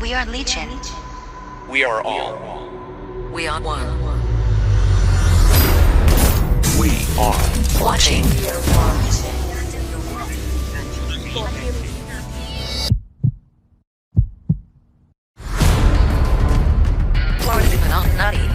We are Legion. We are all. We are one. We are Watching. Nutty.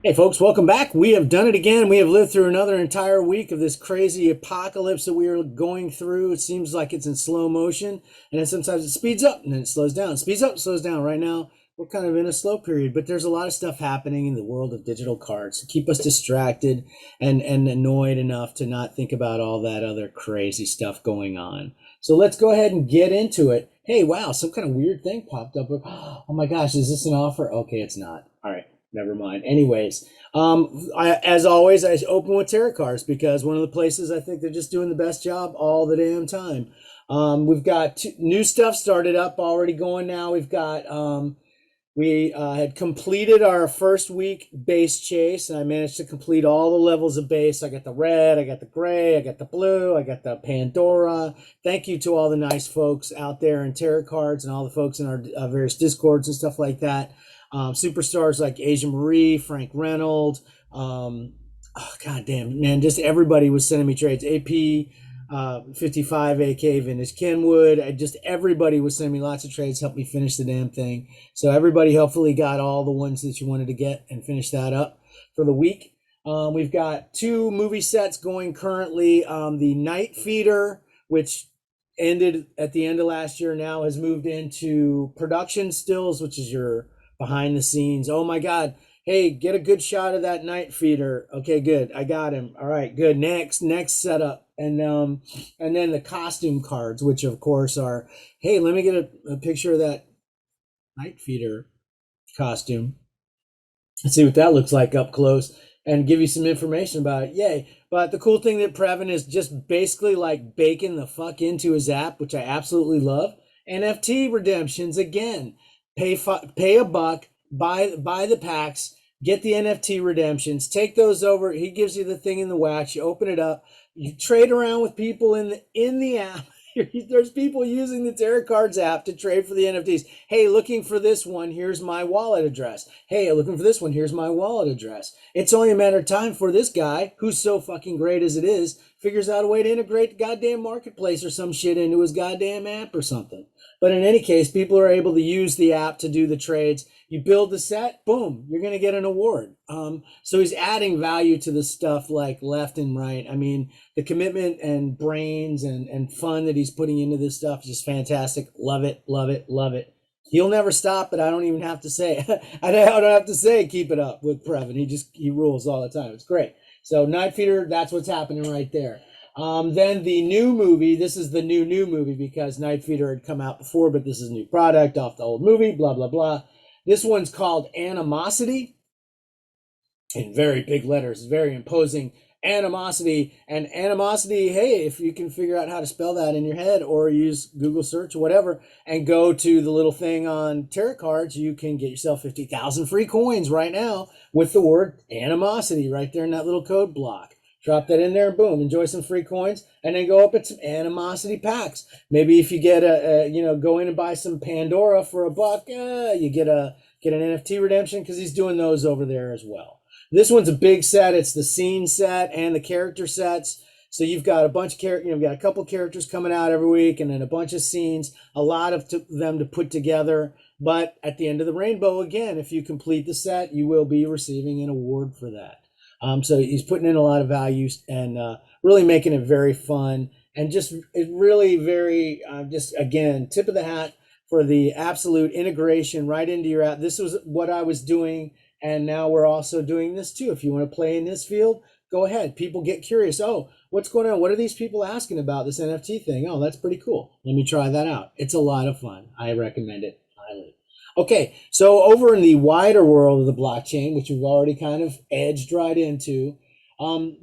Hey folks, welcome back. We have done it again. We have lived through another entire week of this crazy apocalypse that we are going through. It seems like it's in slow motion, and then sometimes it speeds up and then it slows down. Speeds up, slows down. Right now, we're kind of in a slow period, but there's a lot of stuff happening in the world of digital cards to keep us distracted and annoyed enough to not think about all that other crazy stuff going on. So let's go ahead and get into it. Hey, wow, some kind of weird thing popped up. Oh my gosh, is this an offer? Okay, it's not. All right. Never mind. Anyways, as always, I open with tarot cards because one of the places I think they're just doing the best job all the damn time. We've got new stuff started up already going now. We've got, we had completed our first week base chase, and I managed to complete all the levels of base. I got the red, I got the gray, I got the blue, I got the Pandora. Thank you to all the nice folks out there in tarot cards and all the folks in our various discords and stuff like that. Superstars like Asia Marie, Frank Reynolds, oh god damn man, just everybody was sending me trades. AP 55 AK Vintage Kenwood, just everybody was sending me lots of trades, helped me finish the damn thing. So everybody hopefully got all the ones that you wanted to get and finish that up for the week. We've got 2 movie sets going currently. The Night Feeder, which ended at the end of last year, now has moved into production stills, which is your behind the scenes. Oh my god, hey, get a good shot of that Night Feeder. Okay, good, I got him. All right, good. Next setup. And then the costume cards, which of course are, hey, let me get a picture of that Night Feeder costume. Let's see what that looks like up close and give you some information about it. Yay. But the cool thing that Previn is just basically like baking the fuck into his app, which I absolutely love. NFT redemptions again. Pay a buck, buy the packs, get the NFT redemptions, take those over. He gives you the thing in the wax. You open it up, you trade around with people in the app. There's people using the Tarot Cards app to trade for the NFTs. Hey, looking for this one, here's my wallet address. Hey, looking for this one, here's my wallet address. It's only a matter of time for this guy, who's so fucking great as it is, figures out a way to integrate the goddamn marketplace or some shit into his goddamn app or something. But in any case, people are able to use the app to do the trades. You build the set, boom, you're going to get an award. So he's adding value to the stuff like left and right. I mean, the commitment and brains and fun that he's putting into this stuff is just fantastic. Love it, love it, love it. He'll never stop, but I don't even have to say I don't have to say keep it up with Previn. He rules all the time. It's great. So Night Feeder, that's what's happening right there. Then the new movie, this is the new movie because Night Feeder had come out before, but this is a new product off the old movie, blah, blah, blah. This one's called Animosity in very big letters, very imposing. Animosity. And animosity, hey, if you can figure out how to spell that in your head or use Google search or whatever and go to the little thing on tarot cards, you can get yourself 50,000 free coins right now with the word animosity right there in that little code block. Drop that in there and boom, enjoy some free coins and then go up at some animosity packs. Maybe if you get go in and buy some Pandora for $1, you get an NFT redemption because he's doing those over there as well. This one's a big set. It's the scene set and the character sets. So you've got a bunch of characters, you've got a couple characters coming out every week and then a bunch of scenes, a lot of them to put together. But at the end of the rainbow, again, if you complete the set, you will be receiving an award for that. So he's putting in a lot of values and really making it very fun and just really very, just again, tip of the hat for the absolute integration right into your app. This was what I was doing, and now we're also doing this too. If you want to play in this field, go ahead. People get curious. Oh, what's going on? What are these people asking about this NFT thing? Oh, that's pretty cool. Let me try that out. It's a lot of fun. I recommend it highly. Okay, so over in the wider world of the blockchain, which we've already kind of edged right into,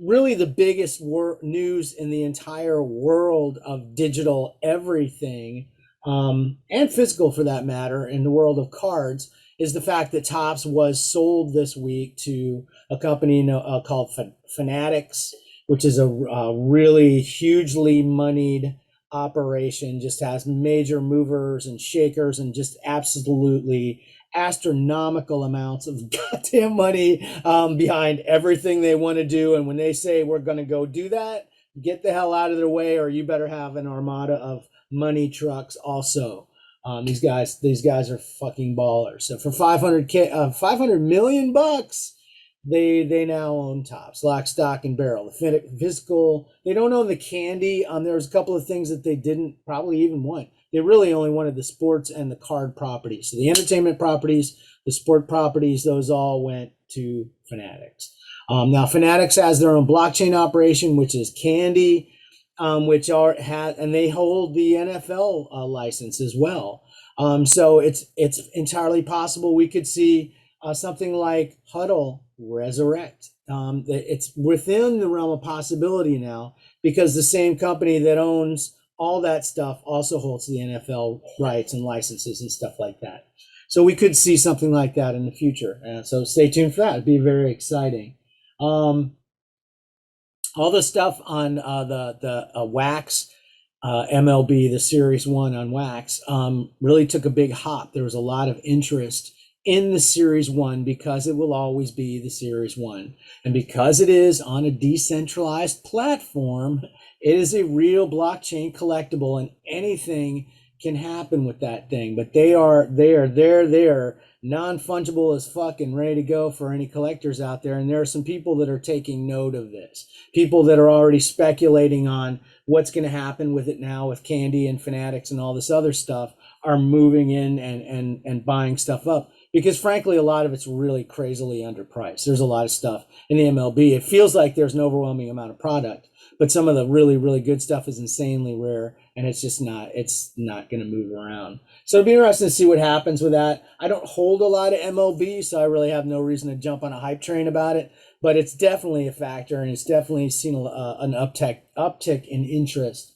really the biggest news in the entire world of digital everything, and physical for that matter, in the world of cards, is the fact that Topps was sold this week to a company called Fanatics. which is a really hugely moneyed operation, just has major movers and shakers and just absolutely astronomical amounts of goddamn money behind everything they want to do. And when they say we're going to go do that, get the hell out of their way, or you better have an armada of money trucks also. These guys are fucking ballers. So for 500 million bucks, they now own Topps, lock, stock, and barrel. The physical, they don't own the candy. There's a couple of things that they didn't probably even want. They really only wanted the sports and the card properties. So the entertainment properties, the sport properties, those all went to Fanatics. Now Fanatics has their own blockchain operation, which is Candy, and they hold the NFL license as well. So it's entirely possible we could see something like Huddle resurrect. It's within the realm of possibility now, because the same company that owns all that stuff also holds the NFL rights and licenses and stuff like that. So we could see something like that in the future. So stay tuned for that. It'd be very exciting. All the stuff on the Wax MLB, the Series 1 on Wax, really took a big hop. There was a lot of interest in the Series 1 because it will always be the Series 1. And because it is on a decentralized platform, it is a real blockchain collectible, and anything can happen with that thing. But they're non-fungible as fuck and ready to go for any collectors out there. And there are some people that are taking note of this. People that are already speculating on what's going to happen with it now with Candy and Fanatics and all this other stuff are moving in and buying stuff up. Because frankly, a lot of it's really crazily underpriced. There's a lot of stuff in the MLB. It feels like there's an overwhelming amount of product, but some of the really, really good stuff is insanely rare, and it's not going to move around. So it'll be interesting to see what happens with that. I don't hold a lot of MLB, so I really have no reason to jump on a hype train about it, but it's definitely a factor, and it's definitely seen an uptick in interest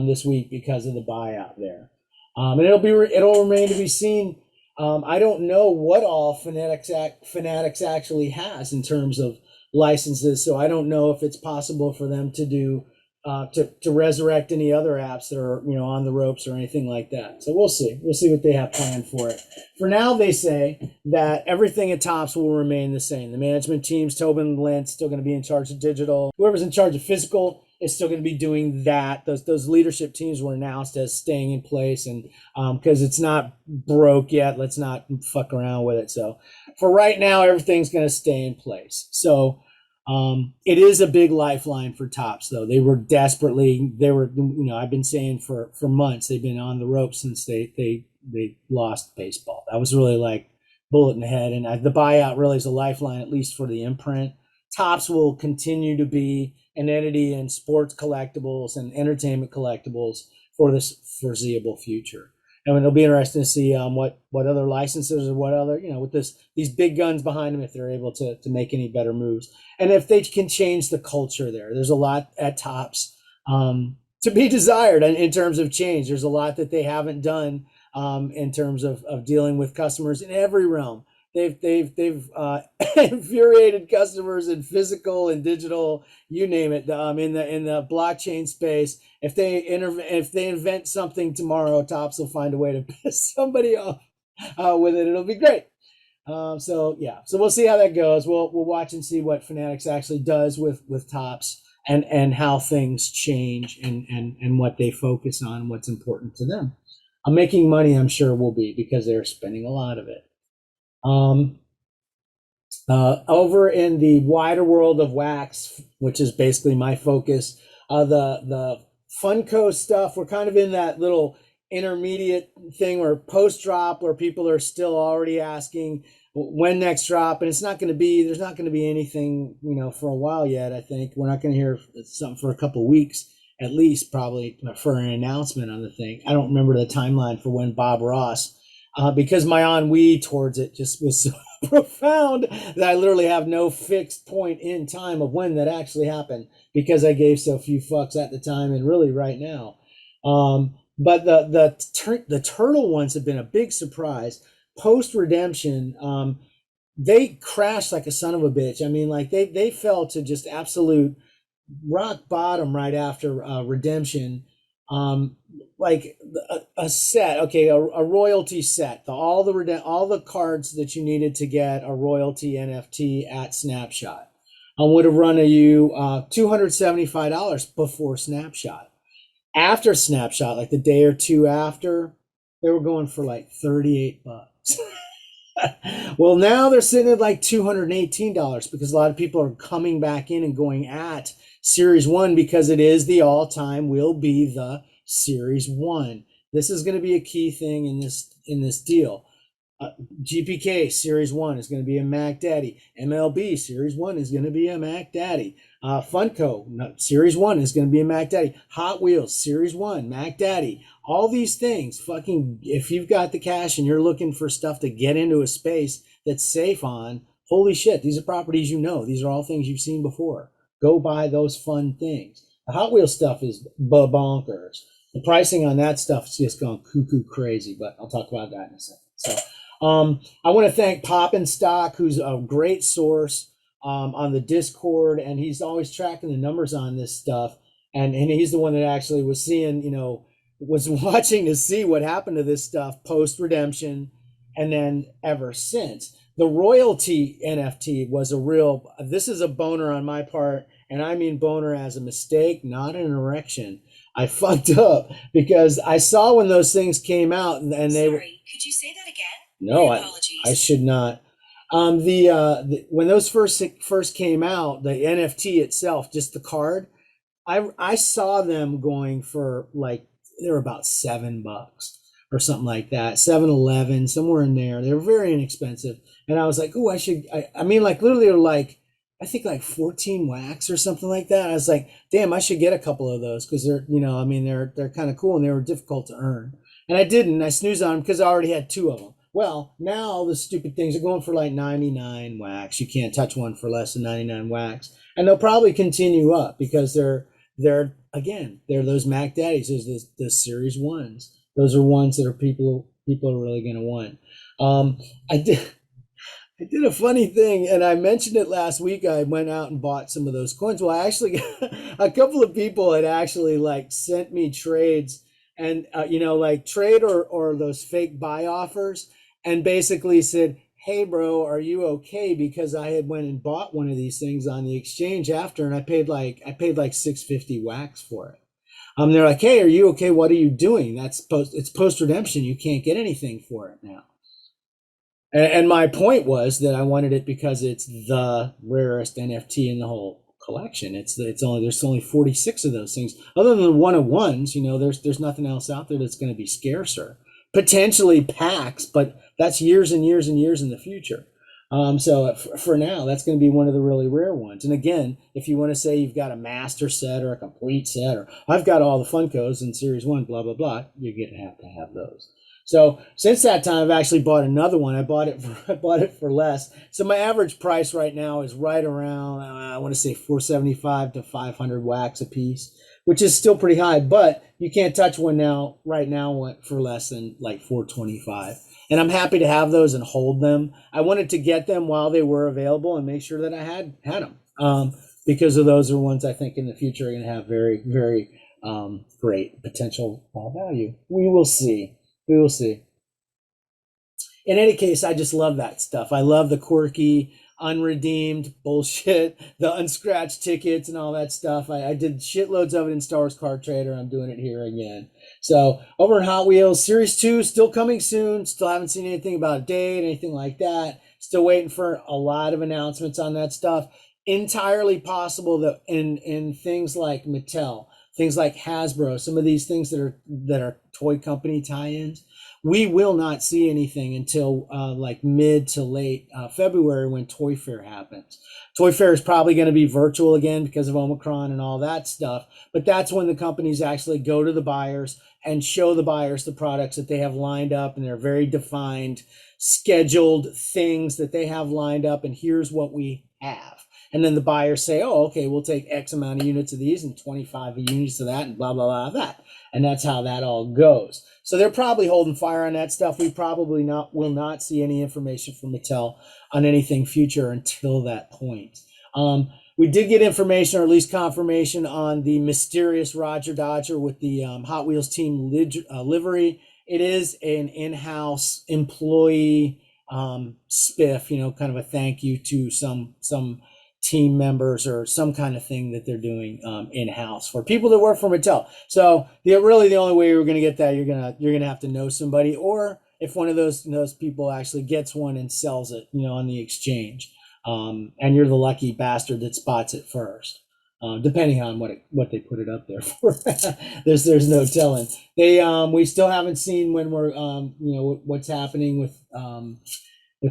this week because of the buyout there. And it'll remain to be seen. I don't know what all Fanatics actually has in terms of licenses, so I don't know if it's possible for them to do to resurrect any other apps that are on the ropes or anything like that. So we'll see what they have planned for it. For now, they say that everything at Topps will remain the same. The management teams, Tobin and Lentz, still going to be in charge of digital. Whoever's in charge of physical is still going to be doing that. Those leadership teams were announced as staying in place, and because it's not broke yet, let's not fuck around with it. So for right now, everything's going to stay in place. So it is a big lifeline for Topps, though. They were I've been saying for months, they've been on the ropes since they lost baseball. That was really like bullet in the head, and the buyout really is a lifeline, at least for the imprint. Topps will continue to be an entity in sports collectibles and entertainment collectibles for this foreseeable future. And it'll be interesting to see what other licenses or what other, with these big guns behind them, if they're able to make any better moves. And if they can change the culture there. There's a lot at Topps to be desired in terms of change. There's a lot that they haven't done in terms of dealing with customers in every realm. They've infuriated customers in physical and digital, you name it. In the blockchain space, if they invent something tomorrow, Topps will find a way to piss somebody off with it. It'll be great. So we'll see how that goes. We'll watch and see what Fanatics actually does with Topps and how things change and what they focus on, what's important to them. Making money, I'm sure, will be, because they're spending a lot of it. Over in the wider world of Wax, which is basically my focus, the Funko stuff, we're kind of in that little intermediate thing where post drop, where people are still already asking when next drop, and there's not going to be anything, for a while yet. I think we're not going to hear something for a couple of weeks at least, probably, for an announcement on the thing. I don't remember the timeline for when Bob Ross, because my ennui towards it just was so profound that I literally have no fixed point in time of when that actually happened, because I gave so few fucks at the time and really right now. But the turtle ones have been a big surprise. Post redemption, they crashed like a son of a bitch. I mean, like they fell to just absolute rock bottom right after Redemption, um, like a set, okay, a royalty set, all the cards that you needed to get a royalty NFT at Snapshot, would have run you $275 before Snapshot. After Snapshot, like the day or two after, they were going for like $38. Well, now they're sitting at like $218 because a lot of people are coming back in and going at Series 1 because it is the all-time will be the Series 1. This is going to be a key thing in this deal. GPK Series 1 is going to be a Mac Daddy. MLB Series 1 is going to be a Mac Daddy. Funko Series 1 is going to be a Mac Daddy. Hot Wheels Series 1, Mac Daddy. All these things, fucking, if you've got the cash and you're looking for stuff to get into a space that's safe on, holy shit, these are properties you know. These are all things you've seen before. Go buy those fun things. The Hot Wheels stuff is bonkers. The pricing on that stuff is just gone cuckoo crazy, but I'll talk about that in a second. So, I want to thank Pop and Stock, who's a great source on the Discord, and he's always tracking the numbers on this stuff. And he's the one that actually was seeing, was watching to see what happened to this stuff post redemption, and then ever since. The royalty NFT was this is a boner on my part, and I mean boner as a mistake, not an erection. I fucked up because I saw when those things came out, and they were. Sorry, could you say that again? No, My apologies. I should not. When those first came out, the NFT itself, just the card, I saw them going for like they were about $7 or something like that, 7-Eleven, somewhere in there. They were very inexpensive, and I was like, oh, I mean, like literally, they're like I think like 14 wax or something like that. I was like, damn, I should get a couple of those because they're I mean they're kind of cool and they were difficult to earn, and I didn't. I snoozed on them because I already had two of them. Well, now the stupid things are going for like 99 wax. You can't touch one for less than 99 wax. And they'll probably continue up because they're those Mac Daddies. There's the Series 1s. Those are ones that people are really going to want. I did a funny thing, and I mentioned it last week. I went out and bought some of those coins. Well, I actually a couple of people had actually like sent me trades and like trade or those fake buy offers, and basically said, hey bro, are you okay? Because I had went and bought one of these things on the exchange after, and I paid like $650 wax for it. They're like, hey, are you okay? What are you doing? It's post redemption. You can't get anything for it now. And my point was that I wanted it because it's the rarest NFT in the whole collection. There's only 46 of those things. Other than the one of ones, there's nothing else out there that's going to be scarcer. Potentially packs, but that's years and years and years in the future. So for now, that's going to be one of the really rare ones. And again, if you want to say you've got a master set or a complete set, or I've got all the Funkos in Series 1, blah, blah, blah, you're going to have those. So since that time, I've actually bought another one. I bought it for less. So my average price right now is right around, I want to say 475 to 500 wax a piece, which is still pretty high, but you can't touch one right now for less than like 425. And I'm happy to have those and hold them. I wanted to get them while they were available and make sure that I had them, because of those are ones I think in the future are going to have very, very great potential value. We will see. In any case, I just love that stuff. I love the quirky, unredeemed bullshit, the unscratched tickets and all that stuff. I did shitloads of it in Star Wars Card Trader. I'm doing it here again. So over in Hot Wheels, Series 2 still coming soon. Still haven't seen anything about a date, anything like that. Still waiting for a lot of announcements on that stuff. Entirely possible that in things like Mattel, things like Hasbro, some of these things that are toy company tie-ins, we will not see anything until like mid to late February when Toy Fair happens. Toy Fair is probably going to be virtual again because of Omicron and all that stuff, but that's when the companies actually go to the buyers and show the buyers the products that they have lined up, and they're very defined, scheduled things that they have lined up, and here's what we have. And then the buyers say, oh, okay, we'll take X amount of units of these and 25 units of that and blah, blah, blah, that. And that's how that all goes. So they're probably holding fire on that stuff. We probably will not see any information from Mattel on anything future until that point. we did get information, or at least confirmation, on the mysterious Roger Dodger with the Hot Wheels team livery. It is an in-house employee spiff, kind of a thank you to some team members or some kind of thing that they're doing in-house for people that work for Mattel. So really the only way you're going to get that, you're gonna have to know somebody, or if one of those people actually gets one and sells it, on the exchange, and you're the lucky bastard that spots it first. Depending on what they put it up there for. there's no telling. We still haven't seen when we're what's happening with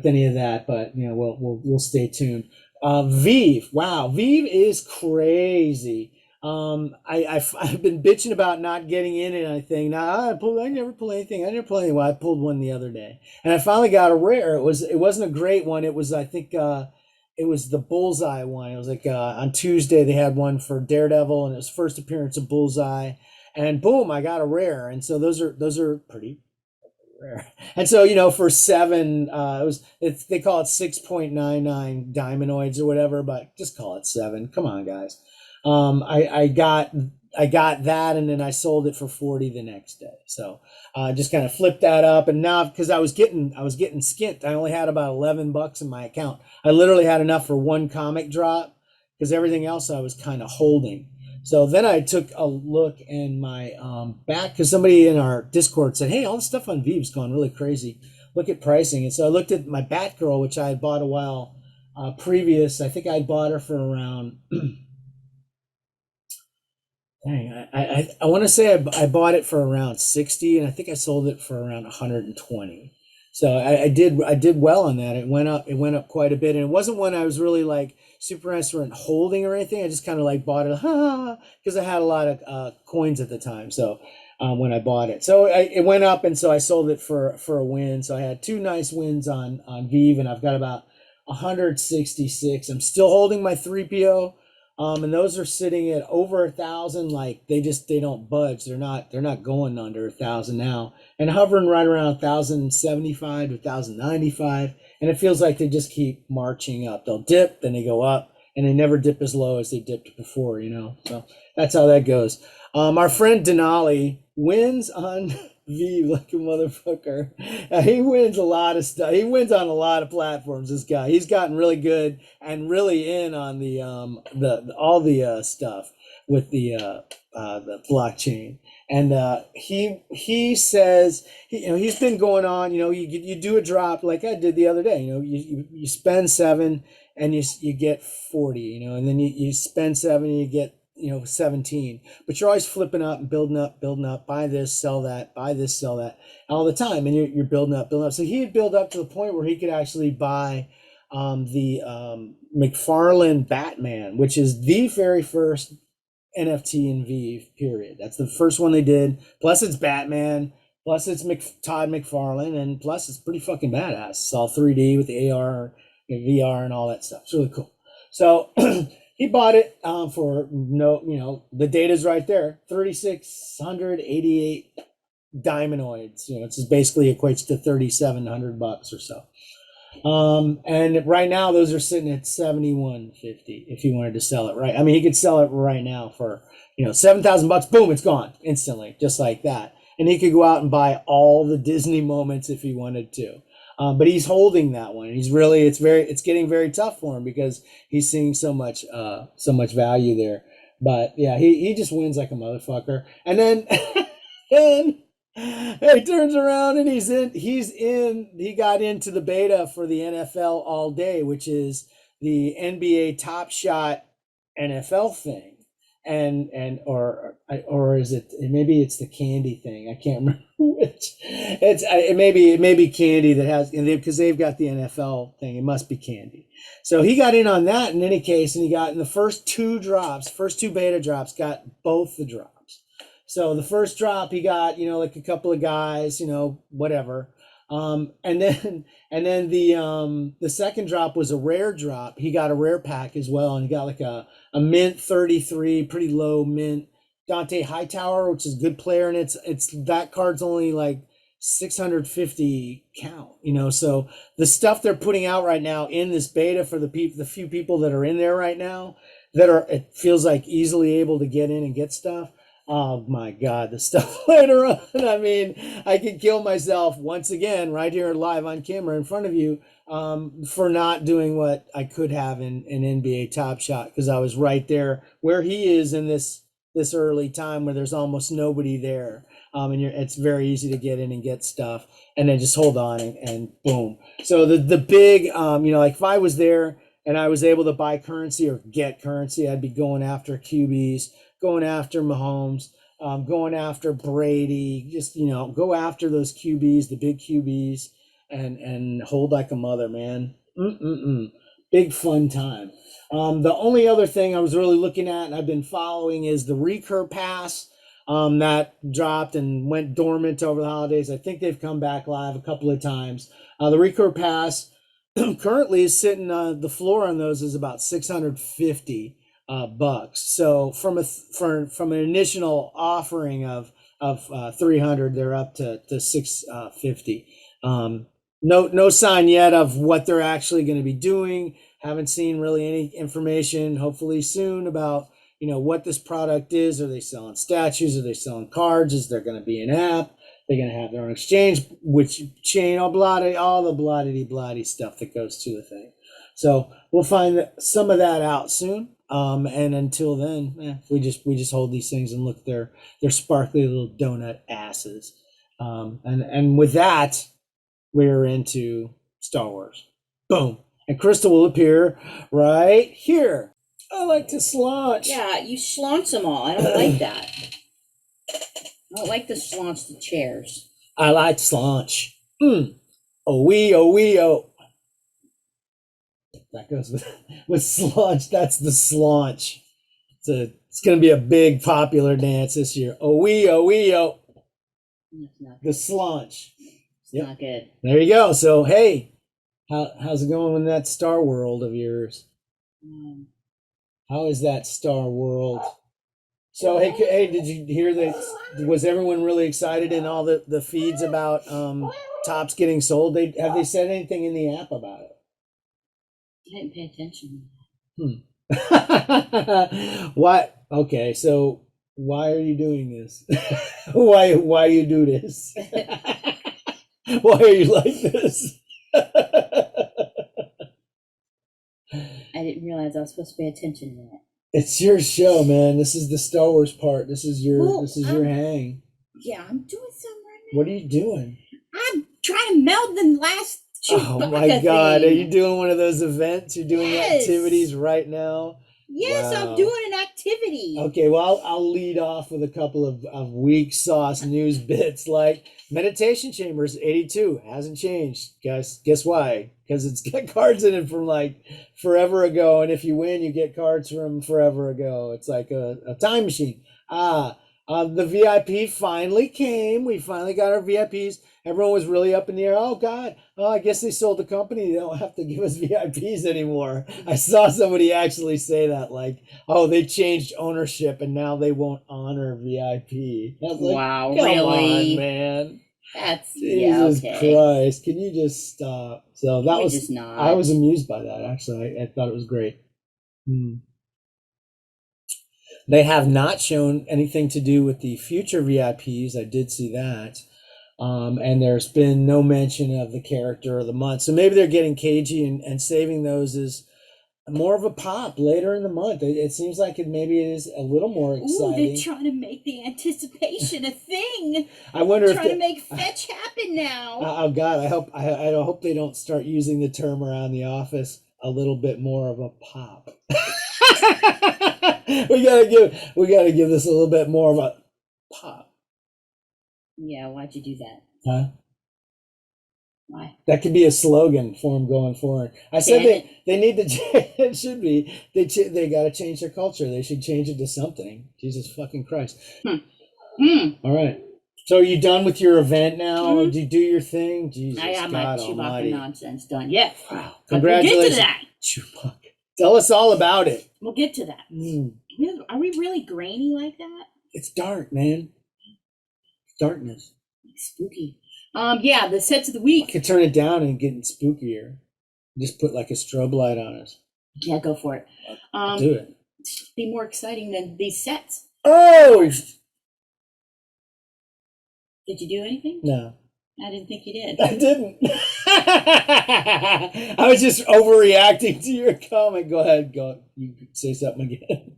any of that, but we'll stay tuned. Vive, wow, Vive is crazy. I've been bitching about not getting in anything. Now I never pull anything. Well, I pulled one the other day, and I finally got a rare. It wasn't a great one. It was, I think, it was the Bullseye one. It was like on Tuesday they had one for Daredevil, and it was first appearance of Bullseye, and boom, I got a rare. And so those are pretty rare. And so for $7, they call it 6.99 diamondoids or whatever, but just call it $7. Come on, guys. I got that, and then I sold it for 40 the next day. So just kind of flipped that up, and now because I was getting skint, I only had about $11 in my account. I literally had enough for one comic drop because everything else I was kind of holding. So then I took a look in my back, because somebody in our Discord said, "Hey, all the stuff on Vive's gone really crazy. Look at pricing." And so I looked at my Batgirl, which I had bought a while previous. I think I bought her for around. Dang, I want to say I bought it for around 60, and I think I sold it for around 120. So I did well on that. It went up quite a bit, and it wasn't one I was really like super interested in holding or anything. I just kind of like bought it because I had a lot of coins at the time. So when I bought it, so it went up, and so I sold it for a win. So I had two nice wins on Vive, and I've got about 166. I'm still holding my 3PO. And those are sitting at over 1,000. Like they don't budge. They're not going under 1,000 now, and hovering right around 1,075 to 1,095. And it feels like they just keep marching up. They'll dip, then they go up, and they never dip as low as they dipped before. So that's how that goes. Our friend Denali wins on Vive like a motherfucker. He wins a lot of stuff. He wins on a lot of platforms. This guy, he's gotten really good and really in on the all the stuff with the blockchain. And he says he's been going on. You do a drop like I did the other day. You spend 7 and you get 40. And then you spend 7 and you get 17, but you're always flipping up and building up, buy this, sell that, buy this, sell that all the time. And you're building up. So he had built up to the point where he could actually buy the McFarlane Batman, which is the very first NFT in Vive, period. That's the first one they did. Plus it's Batman, plus it's Todd McFarlane, and plus it's pretty fucking badass. It's all 3D with the AR and VR and all that stuff. It's really cool. So he bought it for the data's right there, 3,688 diamondoids. It's basically equates to $3,700 or so. And right now those are sitting at $7,150 if he wanted to sell it right. I mean, he could sell it right now for $7,000. Boom, it's gone instantly, just like that. And he could go out and buy all the Disney moments if he wanted to. But he's holding that one. It's getting very tough for him because he's seeing so much value there. But yeah, he just wins like a motherfucker. And then he turns around and he got into the beta for the NFL All Day, which is the NBA Top Shot NFL thing. Or is it, maybe it's the candy thing. I can't remember which. It may be candy that has, because they've got the NFL thing. It must be candy. So he got in on that in any case, and he got in the first two beta drops, got both the drops. So the first drop he got, like a couple of guys, whatever. And then the second drop was a rare drop. He got a rare pack as well, and he got like a mint 33, pretty low mint Dante Hightower, which is a good player, and it's that card's only like 650 count, so the stuff they're putting out right now in this beta for the few people that are in there right now that are, it feels like, easily able to get in and get stuff. Oh my God, the stuff later on. I mean, I could kill myself once again right here live on camera in front of you, for not doing what I could have in NBA Top Shot, because I was right there where he is in this early time where there's almost nobody there. And it's very easy to get in and get stuff, and then just hold on and boom. So the big, like if I was there and I was able to buy currency or get currency, I'd be going after QBs, going after Mahomes, going after Brady, just, go after those QBs, the big QBs, and hold like a mother, man. Big fun time. The only other thing I was really looking at and I've been following is the Recur Pass. That dropped and went dormant over the holidays. I think they've come back live a couple of times. The Recur Pass currently is sitting, the floor on those is about 650 bucks. So from an initial offering of 300, they're up to 650. No sign yet of what they're actually going to be doing. Haven't seen really any information, hopefully soon, about what this product is. Are they selling statues? Are they selling cards? Is there going to be an app? They're going to have their own exchange, which chain, all the bloody stuff that goes to the thing. So we'll find some of that out soon. And until then, we just hold these things and look at their sparkly little donut asses. And with that, we're into Star Wars. Boom. And Crystal will appear right here. I like to slaunch. Yeah, you slaunch them all. I don't like that. I don't like to slaunch the chairs. I like to slaunch. Oh wee, oh wee, oh. That goes with slaunch. That's the slaunch. It's going to be a big popular dance this year. Oh wee, oh wee, oh. The slaunch. It's not good. There you go. So hey, how's it going in that Star World of yours? How is that Star World? So hey, did you hear that? Was everyone really excited in all the feeds about tops getting sold? Have they said anything in the app about it? I didn't pay attention. What? Okay, so why are you doing this? why you do this? Why are you like this? I didn't realize I was supposed to pay attention to that. It's your show, man. This is the Star Wars part. This is your your hang. Yeah, I'm doing something right now. What are you doing? I'm trying to meld the last Oh my God. Are you doing one of those events? You're doing activities right now? Yes, Wow. I'm doing an activity. Okay, well, I'll lead off with a couple of weak sauce news bits, like Meditation Chambers 82 hasn't changed. Guess why? Because it's got cards in it from like forever ago, and if you win, you get cards from forever ago. It's like a time machine. The VIP finally came. We finally got our VIPs. Everyone was really up in the air. Oh God! Oh, I guess they sold the company. They don't have to give us VIPs anymore. I saw somebody actually say that, like, oh, they changed ownership and now they won't honor VIP. I was like, wow, come really? on, man. That's Jesus okay. Christ! Can you just stop? So that was just not. I was amused by that. Actually, I thought it was great. They have not shown anything to do with the future VIPs. I did see that. And there's been no mention of the character of the month. So maybe they're getting cagey and saving those as more of a pop later in the month. It seems like maybe it is a little more exciting. Ooh, they're trying to make the anticipation a thing. I wonder if trying to make fetch happen now. Oh God, I hope they don't start using the term around the office a little bit more of a pop. we gotta give this a little bit more of a pop. Yeah, why'd you do that? Huh? Why? That could be a slogan for them going forward. I said they need to. It should be. They got to change their culture. They should change it to something. Jesus fucking Christ! All right. So are you done with your event now? Did you do your thing? Jesus, I got my God Chewbacca Almighty! nonsense done. Yes. Wow! Congratulations. Congratulations, We'll get to that. Chewbacca. Tell us all about it. We'll get to that. Are we really grainy like that? It's dark, man. Darkness. Spooky. Yeah, the sets of the I week. could turn it down and get spookier. Just put like a strobe light on us. Yeah, go for it. Do it. Be more exciting than these sets. Oh Did you do anything? no, I didn't think you did. I didn't. I was just overreacting to your comment. Go ahead, go. You say something again.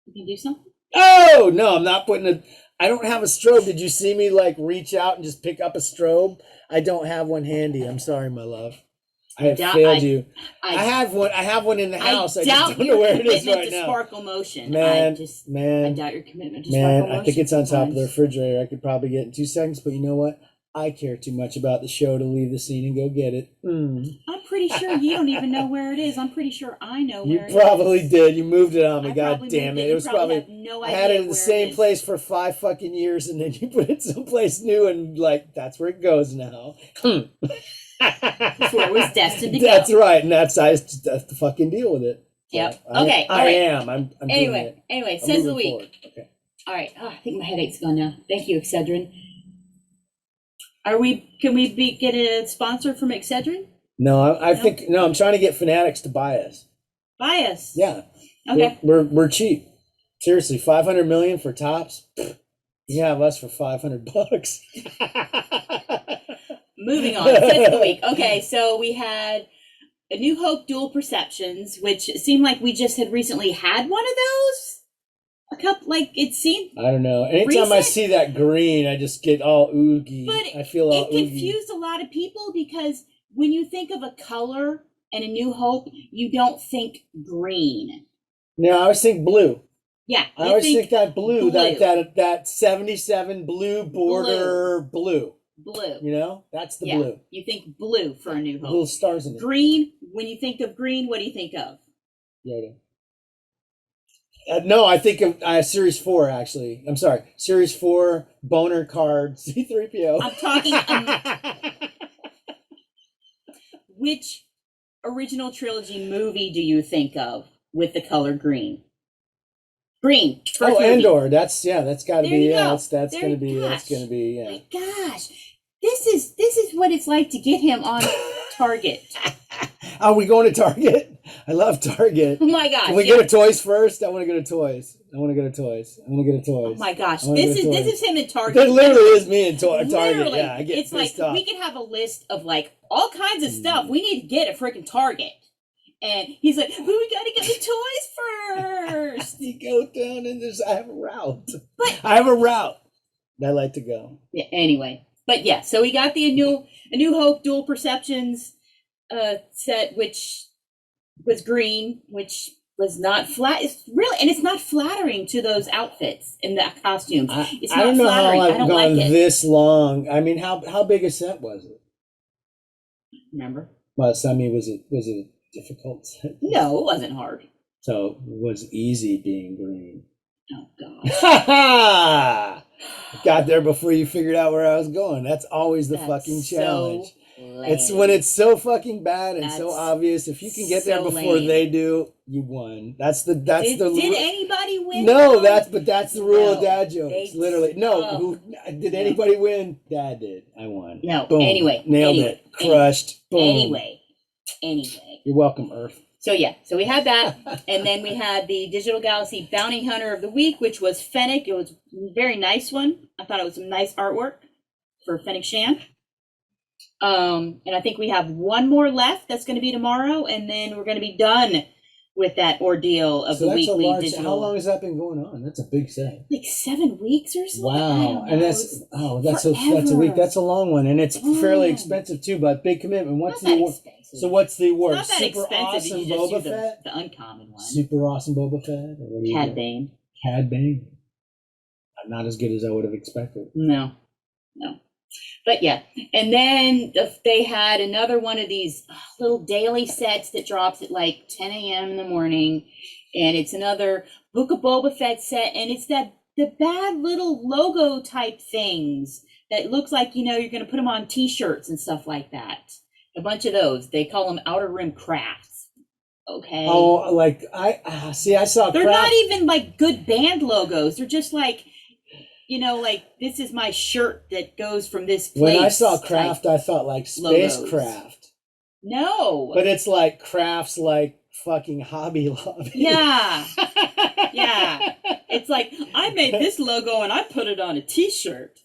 You can do something? Oh no, I'm not putting a. I don't have a strobe. Did you see me like reach out and just pick up a strobe? I don't have one handy. I'm sorry, my love. I have failed you. I have one. I have one in the house. I just don't know where it is right now. Sparkle Motion. Man, I doubt your commitment to man, Sparkle Motion. I think it's on top of the refrigerator. I could probably get it in 2 seconds, but you know what? I care too much about the show to leave the scene and go get it. I'm pretty sure you don't even know where it is. I'm pretty sure I know where it is. You probably did. You moved it on me. I God damn it. It was probably. have no I idea had it in the where same is. place for 5 fucking years, and then you put it someplace new, and like that's where it goes now. That's where it was destined to go. That's right, and that's the fucking deal with it. Yep. So Okay. I am. I'm doing it. Anyway, I'm says of the moving week. forward. Okay. All right. Oh, I think my headache's gone now. Thank you, Excedrin. Can we get a sponsor from Excedrin? No, I think no. I'm trying to get Fanatics to buy us. Buy us. Yeah. Okay. We're cheap. Seriously, 500 million for tops. You have us for $500. Moving on. Sets of the week. Okay, so we had A New Hope Dual Perceptions, which seemed like we just had recently had one of those. A couple, like it seemed. I don't know. Anytime I see that green, I just get all oogie. But I feel all it oogie. confused a lot of people because when you think of a color and A New Hope, you don't think green. No, I always think blue. Yeah, I always think that blue. That 77 blue border blue. Blue. You know, that's the blue. You think blue for A New Hope. Little stars in it. Green. When you think of green, what do you think of? Yoda. No, I think of Series 4, actually. I'm sorry. Series 4 boner card C-3PO. I'm talking. Which original trilogy movie do you think of with the color green? Green. First movie. Andor. That's got to be. Yeah, that's going to be. That's going to be. Yeah. My gosh, this is what it's like to get him on Target. Are we going to Target? I love Target. Oh my gosh. Can we go to Toys first? I want to go to Toys. Oh my gosh. This is him in Target. That literally is me in Target. Literally. Yeah, I get it's like off. we can have a list of like all kinds of stuff we need to get at freaking Target. And he's like, but we gotta get the toys first. You go down and I have a route. I have a route that I like to go. Yeah, anyway. But yeah, so we got the A New Hope Dual Perceptions set, which was green, which was not flat. It's really, and it's not flattering to those outfits and the costumes. It's not I don't know flattering. how I've gone like this long. I mean, how big a set was it? Remember? Well, I mean, was it difficult? No, it wasn't hard. So it was easy being green. Oh gosh. Got there before you figured out where I was going. That's always the fucking challenge. It's when it's so fucking bad and so obvious. If you can get there before they do, you won. Did anybody win? No, that's the rule of dad jokes. Literally. No, did anybody win? Dad did. I won. No. Boom. Anyway. Nailed it. Crushed. Boom. Anyway. You're welcome, Earth. So yeah, so we had that, and then we had the Digital Galaxy Bounty Hunter of the Week, which was Fennec. It was a very nice one. I thought it was some nice artwork for Fennec Shan. And I think we have one more left. That's going to be tomorrow, and then we're going to be done with that ordeal of the weekly digital. How long has that been going on? That's a big set. Like 7 weeks or something. Wow, and that's a week. That's a long one, and it's fairly expensive too. But big commitment. What's the award? Not that Super expensive. awesome You just Boba do Fett. the uncommon one. Super awesome Boba Fett. Cad Bane. Cad Bane. Not as good as I would have expected. No. But yeah, and then they had another one of these little daily sets that drops at like 10 a.m. in the morning, and it's another Book of Boba Fett set, and it's the bad little logo type things that looks like, you're going to put them on T-shirts and stuff like that. A bunch of those. They call them Outer Rim Crafts. Okay. Oh, like I saw. They're not even like good band logos. They're just like, you know, like this is my shirt that goes from this place. When I saw craft, I thought like spacecraft. No. But it's like crafts like fucking Hobby Lobby. Yeah. Yeah. It's like, I made this logo and I put it on a t-shirt.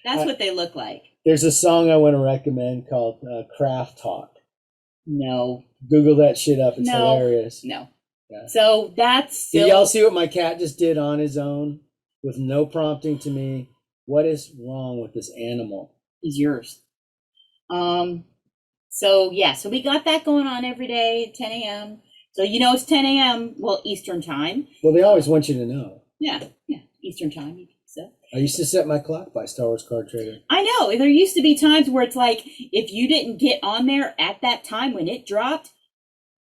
That's what they look like. There's a song I want to recommend called Craft Talk. No. Google that shit up. It's hilarious. No. Yeah. So that's still... Did y'all see what my cat just did on his own with no prompting to me? What is wrong with this animal? He's yours. So yeah, so we got that going on every day at 10 a.m. So you know it's 10 a.m. Well, Eastern time. Well, they always want you to know. Yeah, Eastern time. So I used to set my clock by Star Wars Card Trader. I know. There used to be times where it's like, if you didn't get on there at that time when it dropped,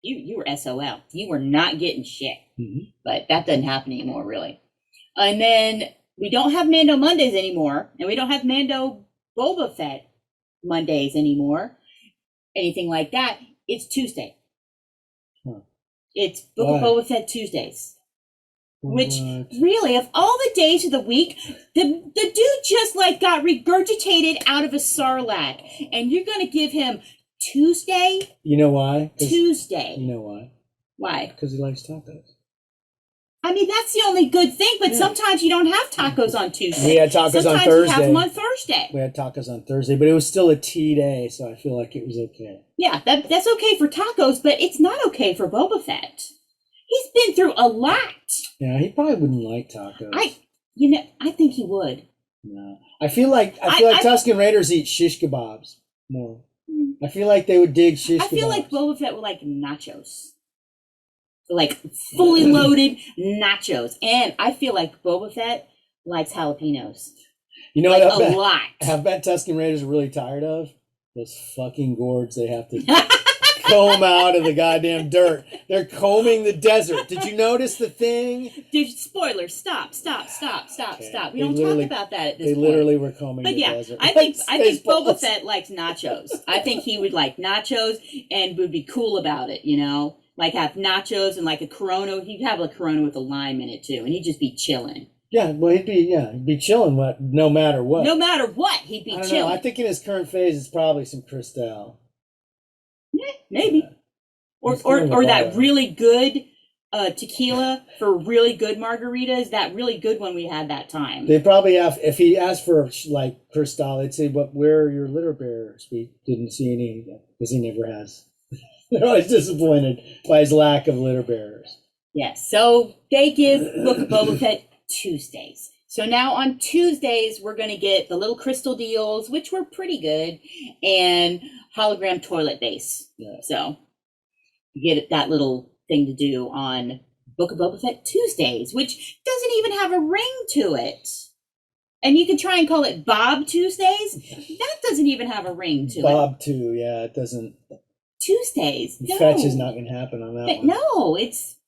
you were SOL. You were not getting shit. Mm-hmm. But that doesn't happen anymore, really. And then we don't have Mando Mondays anymore, and we don't have Mando Boba Fett Mondays anymore. Anything like that. It's Tuesday. Huh. It's Book of Boba Fett Tuesdays. Which What? really, of all the days of the week, the dude just like got regurgitated out of a sarlacc, and you're gonna give him Tuesday? You know why? Tuesday. You know why? Why? Because he likes tacos. I mean, that's the only good thing, but sometimes you don't have tacos on Tuesday. We had tacos sometimes on Thursday. You have them on Thursday. We had tacos on Thursday, but it was still a tea day, so I feel like it was okay. Yeah, that's okay for tacos, but it's not okay for Boba Fett. He's been through a lot. Yeah, he probably wouldn't like tacos. I think he would. No, I feel like Tusken Raiders eat shish kebabs more. I feel like they would dig shish kebabs. I feel like Boba Fett would like nachos. Like fully loaded nachos. And I feel like Boba Fett likes jalapenos. You know like what? a lot. I bet Tusken Raiders are really tired of those fucking gourds they have to comb out of the goddamn dirt. They're combing the desert. Did you notice the thing? Dude, spoilers. Stop. Okay. We don't talk about that at this point. They literally were combing the desert. I think Boba Fett likes nachos. I think he would like nachos and would be cool about it, you know? Like have nachos and like a Corona. He'd have a Corona with a lime in it too, and he'd just be chilling. Yeah, well, he'd be chilling no matter what. No matter what, he'd be chilling. I think in his current phase, it's probably some Cristal. Yeah, maybe. Or that really good tequila for really good margaritas. That really good one we had that time. They probably have, if he asked for like Cristal, they'd say, where are your litter bearers? We didn't see any, because he never has. They're always disappointed by his lack of litter bearers. Yes, so they give Book of Boba Fett Tuesdays. So now on Tuesdays, we're going to get the little crystal deals, which were pretty good, and hologram toilet base. Yeah. So you get that little thing to do on Book of Boba Fett Tuesdays, which doesn't even have a ring to it. And you can try and call it Bob Tuesdays. That doesn't even have a ring to it. Bob too, yeah, it doesn't. Tuesdays. No. Fetch is not going to happen on that one. No,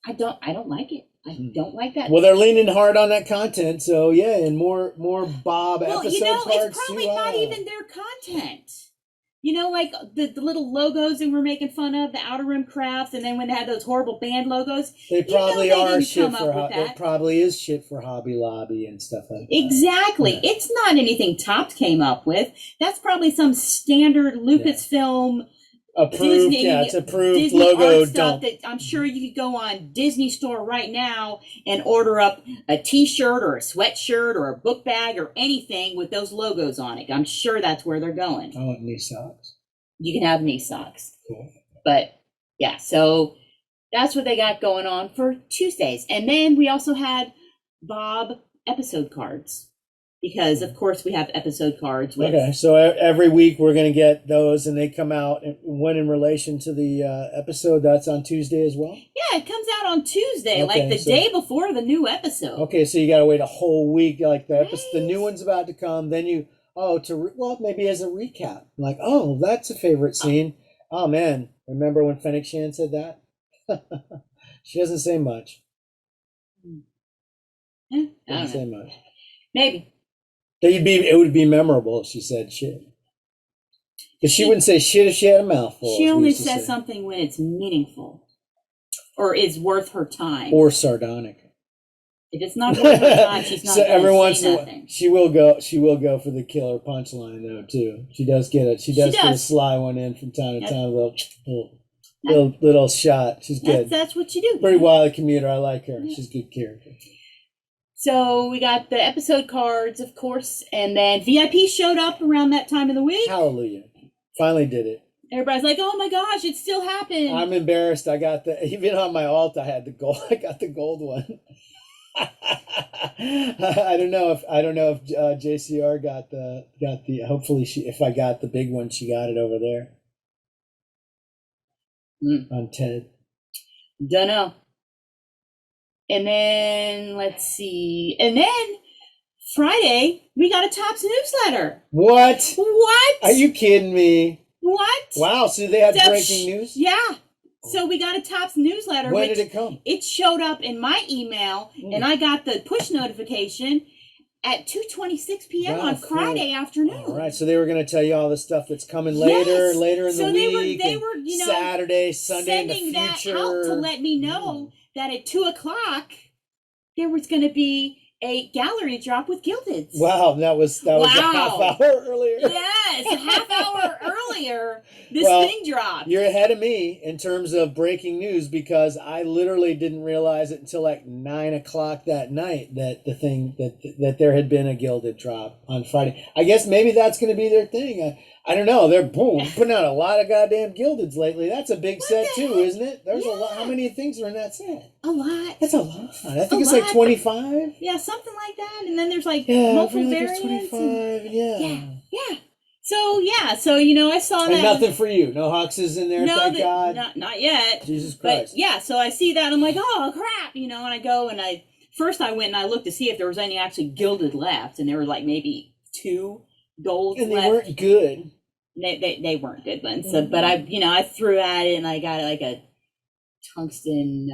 I don't like it. I don't like that. Well, they're leaning hard on that content, so yeah, and more Bob episode cards. It's probably not even their content. You know, like the little logos that we're making fun of, the Outer Rim Crafts, and then when they had those horrible band logos, they probably are shit for it probably is shit for Hobby Lobby and stuff like that. Exactly. Yeah. It's not anything Topps came up with. That's probably some standard Lucasfilm approved, Disney, it's approved Disney logo art stuff that I'm sure you could go on Disney Store right now and order up a t-shirt or a sweatshirt or a book bag or anything with those logos on it. I'm sure that's where they're going. I want knee socks. You can have knee socks. Cool. But yeah, so that's what they got going on for Tuesdays. And then we also had Bob episode cards. Because, of course, we have episode cards. Okay, so every week we're going to get those, and they come out when in relation to the episode that's on Tuesday as well? Yeah, it comes out on Tuesday, like the day before the new episode. Okay, so you got to wait a whole week, like the new one's about to come, then you, maybe as a recap. Like, oh, that's a favorite scene. Oh, man, remember when Fennec Shan said that? She doesn't say much. Doesn't say much. Maybe. It would be memorable if she said shit. Because she wouldn't say shit if she had a mouthful. She only says something when it's meaningful. Or is worth her time. Or sardonic. If it's not worth her time, she's not So going every to once say in a while, nothing. she will go for the killer punchline though too. She does get it. She does get a does. sly one in from time to Yep. time. Little shot. She's good. That's what you do. Pretty wily commuter. I like her. Yeah. She's a good character. So we got the episode cards, of course, and then VIP showed up around that time of the week. Hallelujah! Finally did it. Everybody's like, "Oh my gosh, it still happened!" I'm embarrassed. I got even on my alt. I had the gold. I got the gold one. I don't know if JCR got the. Hopefully if I got the big one, she got it over there on Ted. Don't know. And then let's see. And then Friday we got a Tops newsletter. What? What? Are you kidding me? What? Wow! So they had So, breaking news. Yeah. So we got a Tops newsletter. When did it come? It showed up in my email, and I got the push notification at 2:26 p.m. Wow, on cool. Friday afternoon. All right, so they were going to tell you all the stuff that's coming later in So the week. they were, you know, Saturday, Sunday, in the sending that future. out to let me know that at 2:00 there was going to be a gallery drop with Gildeds. Wow, that was a half hour earlier. Yes, a half hour earlier, this Well, thing dropped. You're ahead of me in terms of breaking news because I literally didn't realize it until like 9:00 that night that the thing that there had been a Gilded drop on Friday. I guess maybe that's going to be their thing. I don't know. They're putting out a lot of goddamn Gildeds lately. That's a big set too, isn't it? There's a lot. How many things are in that set? A lot. That's a lot. I think it's like 25. Yeah, something like that. And then there's like Yeah, multiple I feel like it's variants. 25. Yeah. So you know, I saw that. And nothing for you. No Huxes in there, thank God. Not yet. Jesus But Christ. yeah, so I see that. I'm like, oh crap, you know, and I go and I went and I looked to see if there was any actually Gilded left, and there were like maybe 2 golds And they left. weren't good. They weren't good ones. So, but I threw at it and I got like a tungsten,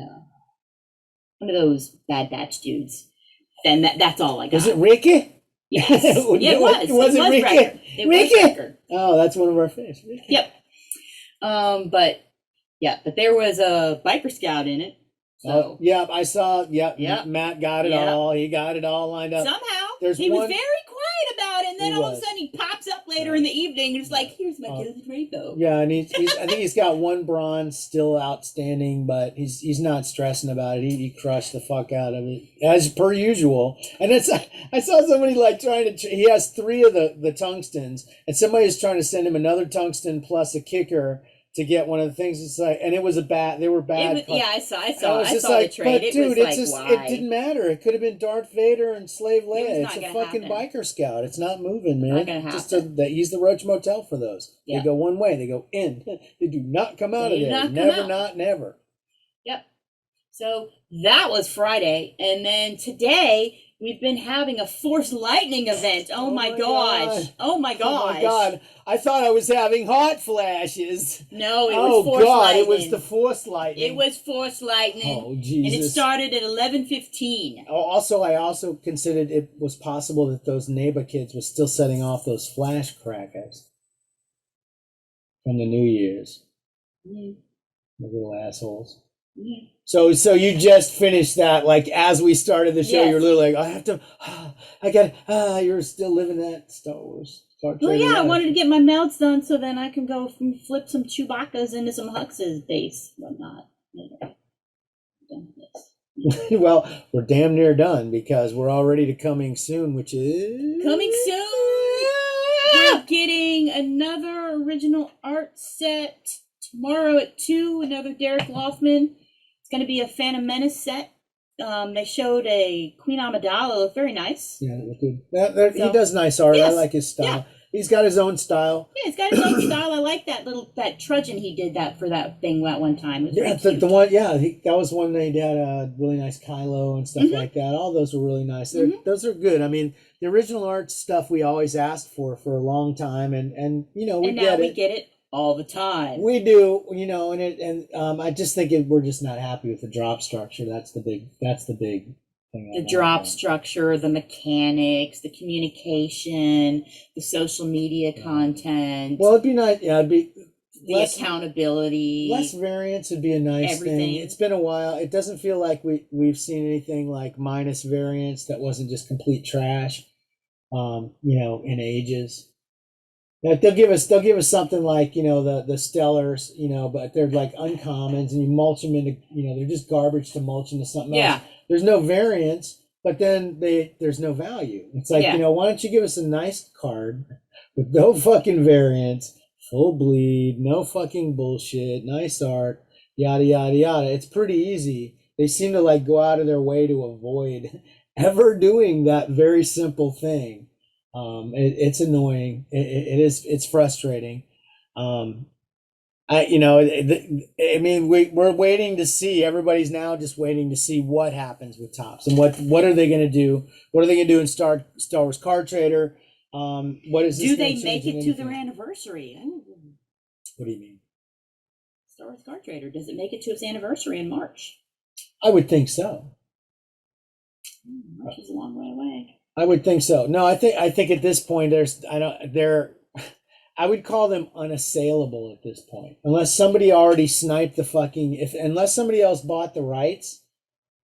one of those Bad Batch dudes. And that's all I got. Was it Ricky? Yes. Yeah, it was. Was it Ricky? Record. It Ricky? was record. Oh, that's one of our favorites. Ricky. Yep. But there was a biker scout in it. So yeah, I saw. Yeah, Yep. Matt got it Yep. all. He got it all lined up. somehow There's he was one- very quiet about it, and then He all of was. a sudden he pops up later in the evening and it's like, here's my Gilded rainbow. Yeah, and I think he's got one bronze still outstanding, but he's not stressing about it. He crushed the fuck out of it as per usual. And I saw somebody like trying to. He has 3 of the tungstens, and somebody is trying to send him another tungsten plus a kicker to get one of the things. It's like, and it was they were bad. I saw I was just the like, trade. but It dude, was it's like, just why? it didn't matter. It could have been Darth Vader and Slave was Leia. not It's a gonna fucking happen. biker scout. It's not moving, man. Not gonna Just happen. they use the Roach Motel for those. Yeah. They go one way. They go in. They do not come out They of do there. not come Never, out. not never. Yep. So that was Friday, and then today we've been having a Force Lightning event. Oh, my gosh! God. Oh my gosh! Oh my God! I thought I was having hot flashes. No, it was Force God! Lightning. It was the Force Lightning. It was Force Lightning. Oh Jesus! And it started at 11:15. I also considered it was possible that those neighbor kids were still setting off those flash crackers from the New Year's. Mm. The little assholes. Yeah. So you just finished that, like as we started the show. Yes. You're literally like, you're still living that Star Wars. Well, yeah, I wanted to get my melts done so then I can go flip some Chewbacca's into some Hux's base, whatnot. Later. Done with this. Well, we're damn near done because we're already to coming soon, which is Coming soon. We're getting another original art set tomorrow at 2. Another Derek Loffman. It's going to be a Phantom Menace set. They showed a Queen Amidala. Looked very nice. Yeah, good. He So, does nice art. yes, I like his style. yeah. He's got his own style. Yeah, he's got his own style. I like that trudging he did that for that thing that one time. It was very Yeah, cute. the one. Yeah, that was one they had a really nice Kylo and stuff Mhm. like that. All those were really nice. Mhm. Those are good. I mean, the original art stuff we always asked for a long time, and we and now get we it. get it all the time. We do, and I just think we're just not happy with the drop structure. That's the big thing. The drop structure, the mechanics, the communication, the social media content. Well, it'd be nice. Yeah, the accountability. Less variance would be a nice thing. It's been a while. It doesn't feel like we've seen anything like minus variance that wasn't just complete trash. In ages. Like they'll give us something like, the stellars, but they're like uncommons, and you mulch them into, they're just garbage to mulch into something else. There's no variance, but then there's no value. It's like, why don't you give us a nice card with no fucking variance, full bleed, no fucking bullshit, nice art, yada yada yada. It's pretty easy. They seem to like go out of their way to avoid ever doing that very simple thing. It's annoying. It's frustrating. We're waiting to see. Everybody's now just waiting to see what happens with Topps and what are they going to do? What are they going to do in Star Wars Card Trader? What is this? Do they make it to their anniversary? What do you mean? Star Wars Card Trader, does it make it to its anniversary in March? I would think so. March is a long way away. I would think so. No, I think at this point I would call them unassailable at this point, unless somebody already sniped unless somebody else bought the rights,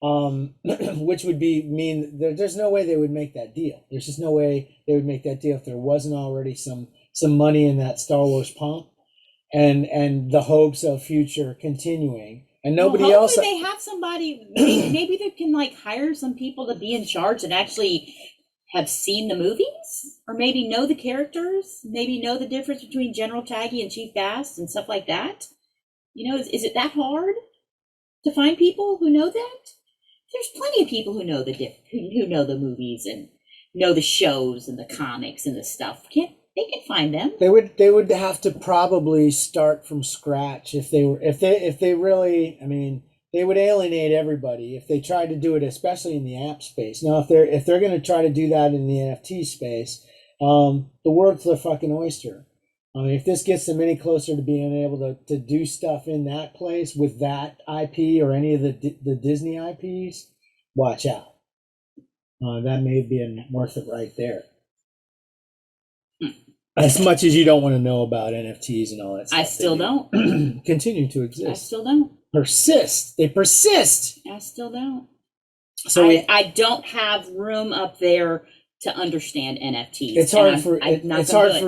which would mean there's no way they would make that deal. There's just no way they would make that deal if there wasn't already some money in that Star Wars pump, and the hopes of future continuing. And nobody else. They have somebody. Maybe they can hire some people to be in charge and actually have seen the movies, or maybe know the characters, maybe know the difference between General Taggy and Chief Bass and stuff like that. Is it that hard to find people who know that? There's plenty of people who know who know the movies and know the shows and the comics and the stuff. They can find them. They would have to probably start from scratch if they really. I mean, they would alienate everybody if they tried to do it, especially in the app space. Now, if they're going to try to do that in the NFT space, the world's their fucking oyster. I mean, if this gets them any closer to being able to do stuff in that place with that IP or any of the Disney IPs, watch out. That may have been worth it right there. As much as you don't want to know about NFTs and all that stuff. I still don't. Continue to exist. I still don't. Persist. They persist. I still don't. So I don't have room up there to understand NFTs. It's hard for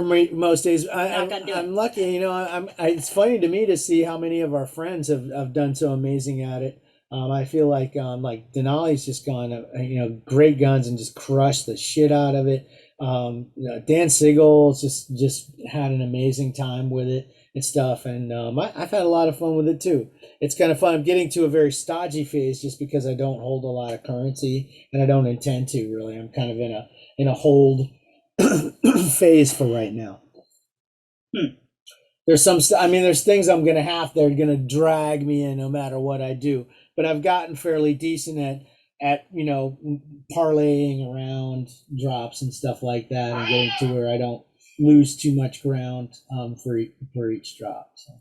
me most days. I'm lucky, it's funny to me to see how many of our friends have done so amazing at it. I feel like Denali's just gone, great guns and just crushed the shit out of it. Dan Siegel's just had an amazing time with it and stuff, and I've had a lot of fun with it too. It's kind of fun. I'm getting to a very stodgy phase just because I don't hold a lot of currency, and I don't intend to really. I'm kind of in a hold phase for right now. There's there's things I'm gonna have that are gonna drag me in no matter what I do, but I've gotten fairly decent at parlaying around drops and stuff like that, and getting to where I don't lose too much ground for each drop. So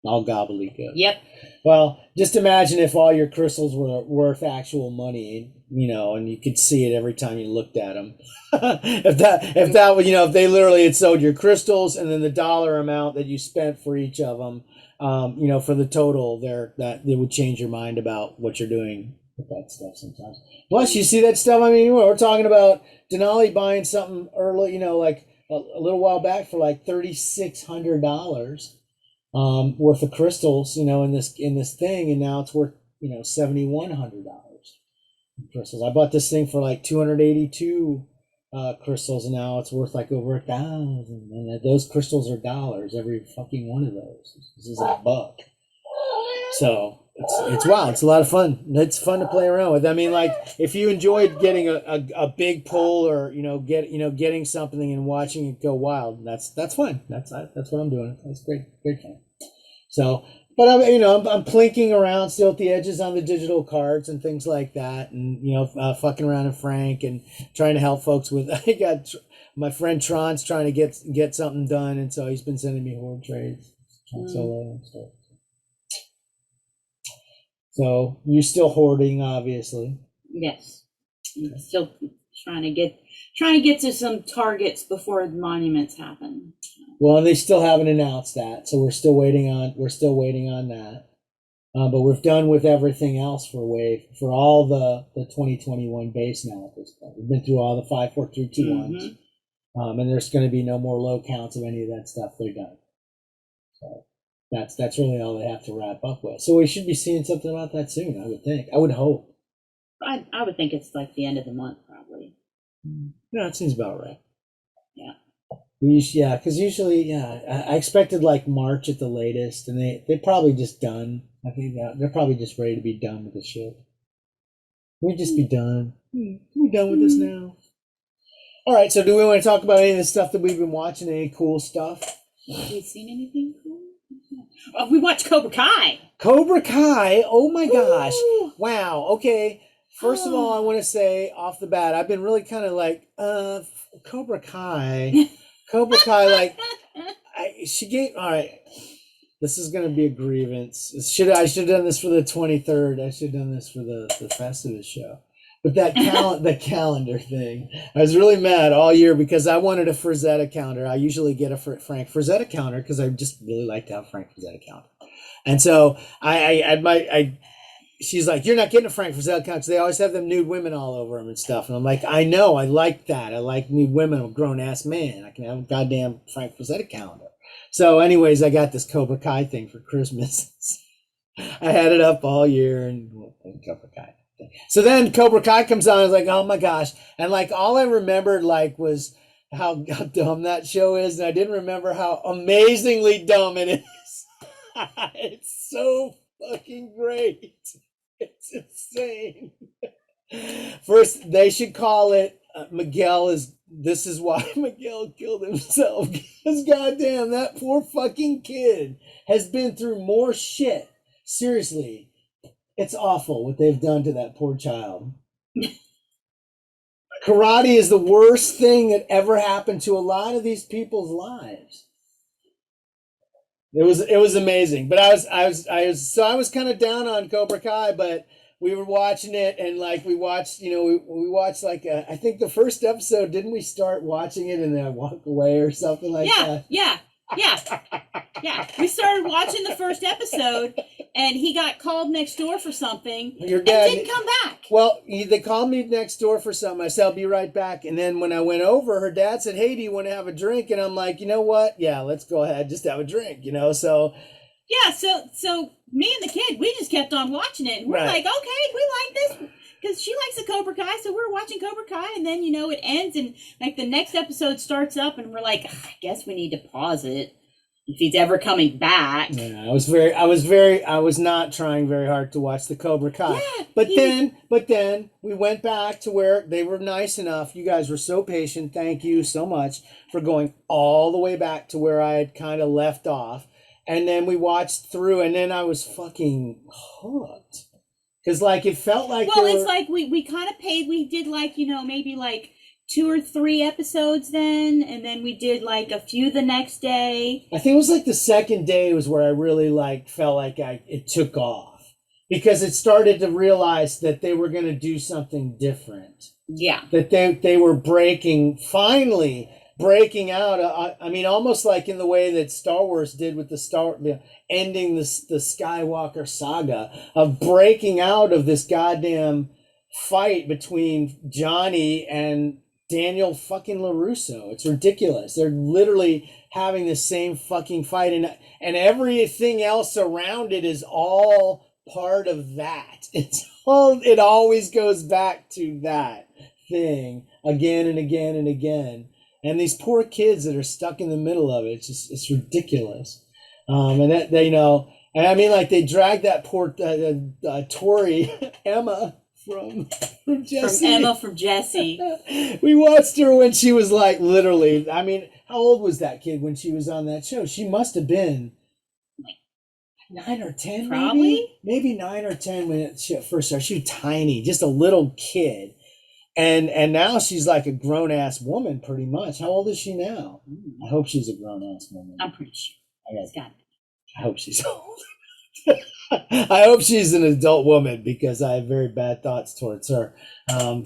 all gobbledygook. Yep. Well, just imagine if all your crystals were worth actual money, and you could see it every time you looked at them. if they literally had sold your crystals and then the dollar amount that you spent for each of them, for the total that it would change your mind about what you're doing with that stuff sometimes. Plus, you see that stuff. I mean, we're talking about Denali buying something early, like a little while back for like $3,600 worth of crystals, in this thing, and now it's worth $7,100 crystals. I bought this thing for like 282 crystals, and now it's worth like over 1,000. And those crystals are dollars, every fucking one of those. This is $1. So it's wild. It's a lot of fun. It's fun to play around with. I mean, like if you enjoyed getting a big pull, or getting something and watching it go wild, that's fun. That's what I'm doing. That's great fun. So, but I'm plinking around still at the edges on the digital cards and things like that, and fucking around in Frank and trying to help folks with. I got my friend Tron's trying to get something done, and so he's been sending me Hoard trades, solo and stuff. So you're still hoarding, obviously. Yes, I'm still trying to get to some targets before the monuments happen. Well, and they still haven't announced that, so we're still waiting on that. But we're done with everything else for Wave for all the 2021 base now at this point. We've been through all the 5, 4, 3, 2, 1s. And there's going to be no more low counts of any of that stuff. They're done. So that's really all they have to wrap up with. So we should be seeing something about that soon, I would think. I would hope. I would think it's like the end of the month, probably. No, that seems about right. Yeah. Because usually, I expected like March at the latest, and they're probably just done. I think they're probably just ready to be done with the shit. Can we just be done? Can we be done with this now? All right, so do we want to talk about any of the stuff that we've been watching? Any cool stuff? Have we seen anything cool? Oh, we watched Cobra Kai. Cobra Kai. Oh my gosh. Ooh. Wow. Okay. First of all, I want to say off the bat, I've been really kind of like, Cobra Kai. Cobra Kai, like, all right. This is going to be a grievance. I should have done this for the 23rd. I should have done this for the Festivus show. But that the calendar thing, I was really mad all year because I wanted a Frazetta counter. I usually get a Frank Frazetta counter because I just really like to have a Frank Frazetta counter. And so she's like, you're not getting a Frank Frazetta counter because they always have them nude women all over them and stuff. And I'm like, I know, I like that. I like nude women. I'm a grown ass man. I can have a goddamn Frank Frazetta calendar. So anyways, I got this Cobra Kai thing for Christmas. I had it up all year and Cobra Kai. So then Cobra Kai comes on. I was like, oh my gosh. And like all I remembered like was how dumb that show is. And I didn't remember how amazingly dumb it is. It's so fucking great. It's insane. First, they should call it this is why Miguel killed himself. Because goddamn, that poor fucking kid has been through more shit. Seriously. It's awful what they've done to that poor child. Karate is the worst thing that ever happened to a lot of these people's lives. It was amazing, but I was kind of down on Cobra Kai, but we were watching it and like we watched we watched like I think the first episode, didn't we start watching it and then walk away or something like that? Yeah. We started watching the first episode, and he got called next door for something. Your dad and didn't come back. Well, they called me next door for something. I said, I'll be right back. And then when I went over, her dad said, hey, do you want to have a drink? And I'm like, you know what? Yeah, let's go ahead. Just have a drink, so. Yeah, so me and the kid, we just kept on watching it. And we're like, okay, we like this. Because she likes the Cobra Kai, so we're watching Cobra Kai, and then, it ends, and like the next episode starts up, and we're like, I guess we need to pause it. If he's ever coming back. Yeah, I was not trying very hard to watch the Cobra Kai. Yeah, but then we went back to where they were nice enough. You guys were so patient. Thank you so much for going all the way back to where I had kind of left off. And then we watched through, and then I was fucking hooked. Because like it felt like it's like we kind of paid. We did like, maybe like 2 or 3 episodes then, and then we did like a few the next day. I think it was like the second day was where I really like felt like it took off, because it started to realize that they were going to do something different. Yeah. That they were finally breaking out. I mean, almost like in the way that Star Wars did with ending the Skywalker saga, of breaking out of this goddamn fight between Johnny and Daniel fucking LaRusso. It's ridiculous. They're literally having the same fucking fight, and everything else around it is all part of that. It always goes back to that thing again and again and again. And these poor kids that are stuck in the middle of it, it's ridiculous. And that and I mean, like, they dragged that poor Tori Emma from Jesse. From Jesse. We watched her when she was like, literally, I mean, how old was that kid when she was on that show? She must have been like 9 or 10, probably. Maybe 9 or 10 when she first started. She was tiny, just a little kid. And now she's like a grown ass woman, pretty much. How old is she now? I hope she's a grown ass woman. I'm pretty sure. I hope she's old. I hope she's an adult woman, because I have very bad thoughts towards her.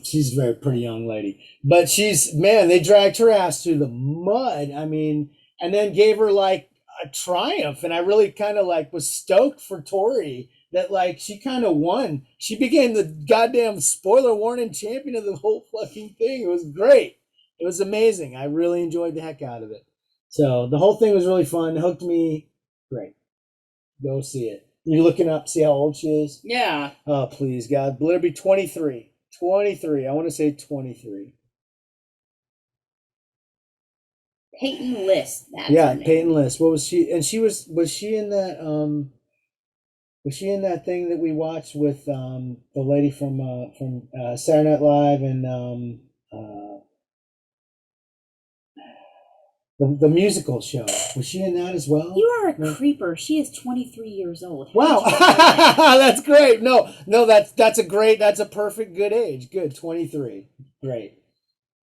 She's a very pretty young lady. But they dragged her ass through the mud. I mean, and then gave her like a triumph. And I really kind of like was stoked for Tori that like she kind of won. She became the goddamn spoiler warning champion of the whole fucking thing. It was great. It was amazing. I really enjoyed the heck out of it. So the whole thing was really fun. Hooked me. Great. Go see it. You looking up, see how old she is? Yeah. Oh, please, God. Let her be 23. 23. I want to say 23. Peyton List. That's Yeah, her name. Peyton List. What was she? And she was she in that was she in that thing that we watched with the lady from Saturday Night Live and the musical show? Was she in that as well? You are a No? creeper. She is 23 years old. How Wow, did you know that? that's great. No, that's a perfect good age. Good, 23. Great.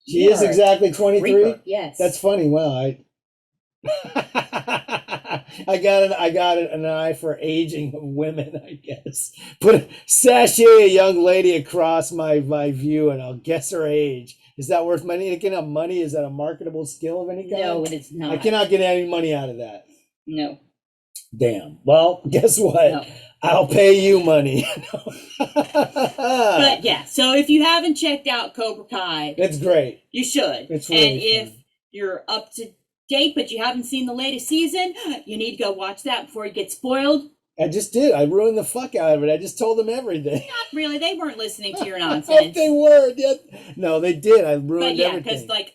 She You is are a exactly 23. creeper. Yes. That's funny. Wow, I got an eye for aging of women, I guess. Sashay a young lady across my view, and I'll guess her age. Is that worth money? Making up money? Is that a marketable skill of any kind? No, it is not. I cannot get any money out of that. No. Damn. Well, guess what? No. I'll pay you money. But yeah, so if you haven't checked out Cobra Kai, It's great. you should. It's really and if fun. you're up to date but you haven't seen the latest season, you need to go watch that before you get spoiled. I just did. I ruined the fuck out of it. I just told them everything. Not really. They weren't listening to your I hope nonsense. they were. Yeah. No, they did. I ruined But yeah, everything. because like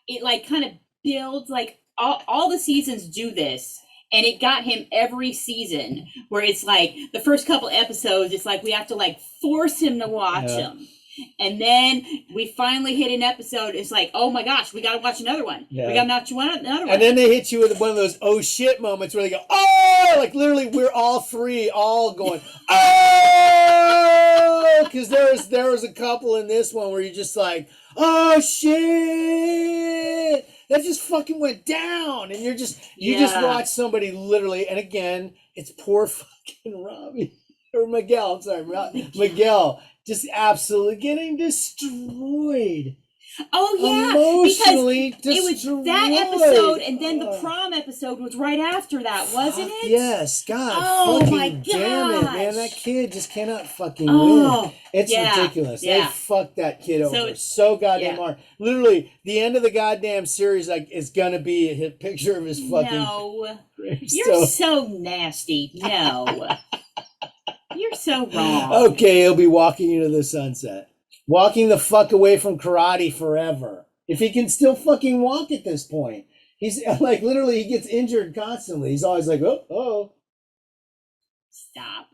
it like kind of builds like all the seasons do this. And it got him every season where it's like the first couple episodes, it's like we have to like force him to watch them. And then we finally hit an episode. It's like, oh my gosh, we got to watch another one. Yeah. We got to watch another one. And then they hit you with one of those oh shit moments where they go, oh, like literally we're all three all going, oh, because there was a couple in this one where you're just like, oh shit, that just fucking went down, and you just watch somebody literally, and again, it's poor fucking Robbie or Miguel. I'm sorry, Miguel. Just absolutely getting destroyed. Oh yeah, emotionally because it was destroyed. that episode, and then the prom episode was right after that, wasn't it? Yes, God. Oh fucking my damn it, man! gosh. That kid just cannot fucking Oh, win. It's yeah, ridiculous. yeah. They fucked that kid over it's- so goddamn yeah. hard. Literally, the end of the goddamn series like is gonna be a picture of his fucking. No, gravestone. you're so nasty. No, you're so wrong. Okay, he'll be walking into the sunset. Walking the fuck away from karate forever. If he can still fucking walk at this point. He's like literally he gets injured constantly. He's always like, oh. Stop.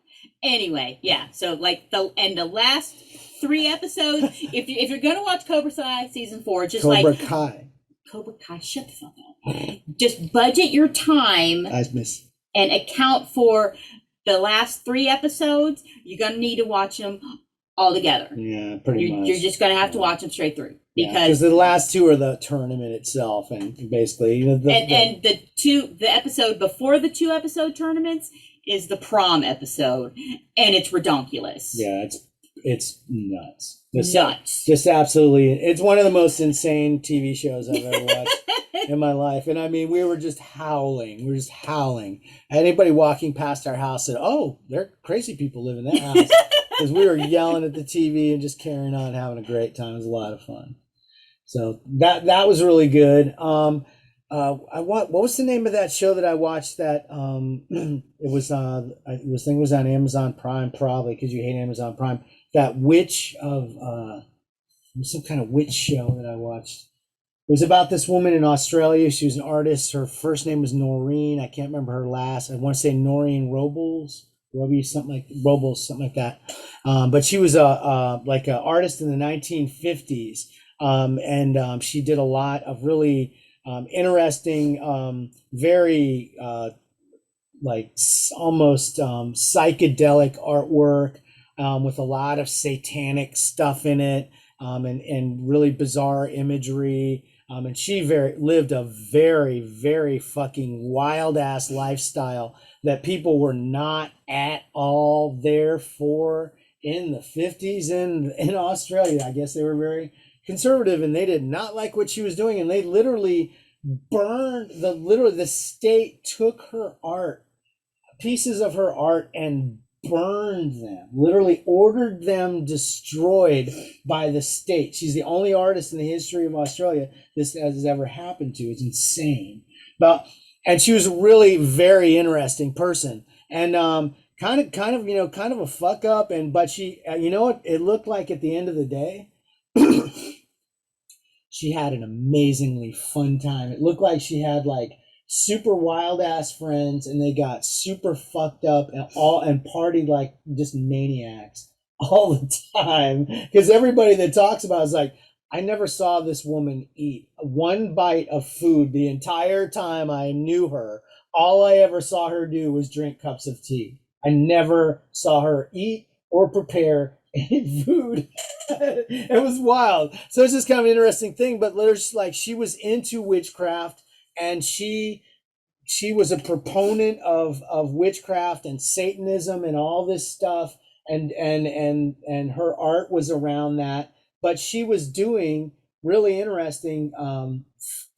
Anyway, yeah. So like the last 3 episodes, if you're gonna watch Cobra Kai season 4, just Cobra Kai. Cobra Kai, shut the fuck up. Just budget your time I miss. and account for the last 3 episodes. You're gonna need to watch them all together. Yeah, pretty much. You're just gonna have to watch them straight through Because the last 2 are the tournament itself, and basically, and the episode before the 2 episode tournaments is the prom episode, and it's redonkulous. Yeah, it's nuts. Nuts. Just absolutely. It's one of the most insane TV shows I've ever watched in my life. And I mean, we were just howling. We were just howling. Anybody walking past our house said, "Oh, there are crazy people live in that house." Because we were yelling at the TV and just carrying on, having a great time. It was a lot of fun. So that was really good. What was the name of that show that I watched? That it was I think it was on Amazon Prime, probably because you hate Amazon Prime. That witch of it was some kind of witch show that I watched. It was about this woman in Australia. She was an artist. Her first name was Noreen. I can't remember her last. I want to say Noreen Robles. Something like that. But she was like an artist in the 1950s, and she did a lot of really interesting, very like almost psychedelic artwork with a lot of satanic stuff in it, and really bizarre imagery. And she lived a very, very fucking wild ass lifestyle that people were not at all there for in the 50s in Australia. I guess they were very conservative and they did not like what she was doing. And they literally burned the state took her art, pieces of her art, and burned them, literally ordered them destroyed by the state. She's the only artist in the history of Australia this has ever happened to. It's insane. But and she was a really very interesting person, and kind of kind of a fuck up, and but she you know what it looked like at the end of the day. She had an amazingly fun time. It looked like she had like super wild ass friends, and they got super fucked up and partied like just maniacs all the time. Because everybody that talks about it is like, I never saw this woman eat one bite of food the entire time I knew her. All I ever saw her do was drink cups of tea. I never saw her eat or prepare any food. It was wild. So it's just kind of an interesting thing. But there's like she was into witchcraft, and she was a proponent of witchcraft and Satanism and all this stuff, and her art was around that. But she was doing really interesting,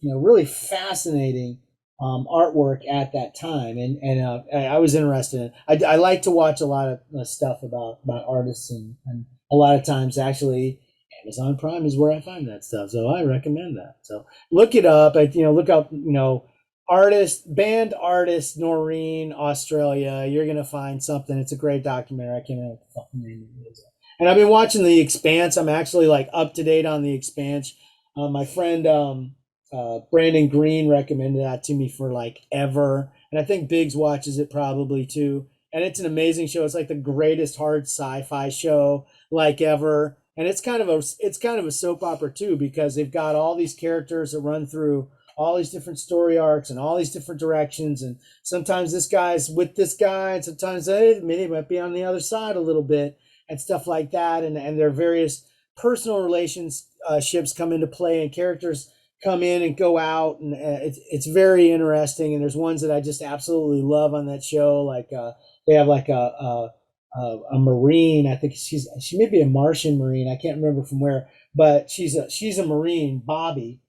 really fascinating artwork at that time, and I was interested in it. I like to watch a lot of stuff about artists, and a lot of times actually Amazon Prime is where I find that stuff, so I recommend that. So look it up. Look up band artist Noreen, Australia. You're gonna find something. It's a great documentary. I can't remember what the fucking name it is. And I've been watching The Expanse. I'm actually like up to date on The Expanse. My friend Brandon Green recommended that to me for like ever, and I think Biggs watches it probably too. And it's an amazing show. It's like the greatest hard sci-fi show like ever. And it's kind of a soap opera too, because they've got all these characters that run through all these different story arcs and all these different directions. And sometimes this guy's with this guy, and sometimes they might be on the other side a little bit and stuff like that. And their various personal relationships come into play, and characters come in and go out, and it's very interesting. And there's ones that I just absolutely love on that show. Like they have like a Marine. I think she may be a Martian Marine. I can't remember from where, but she's a Marine, Bobby,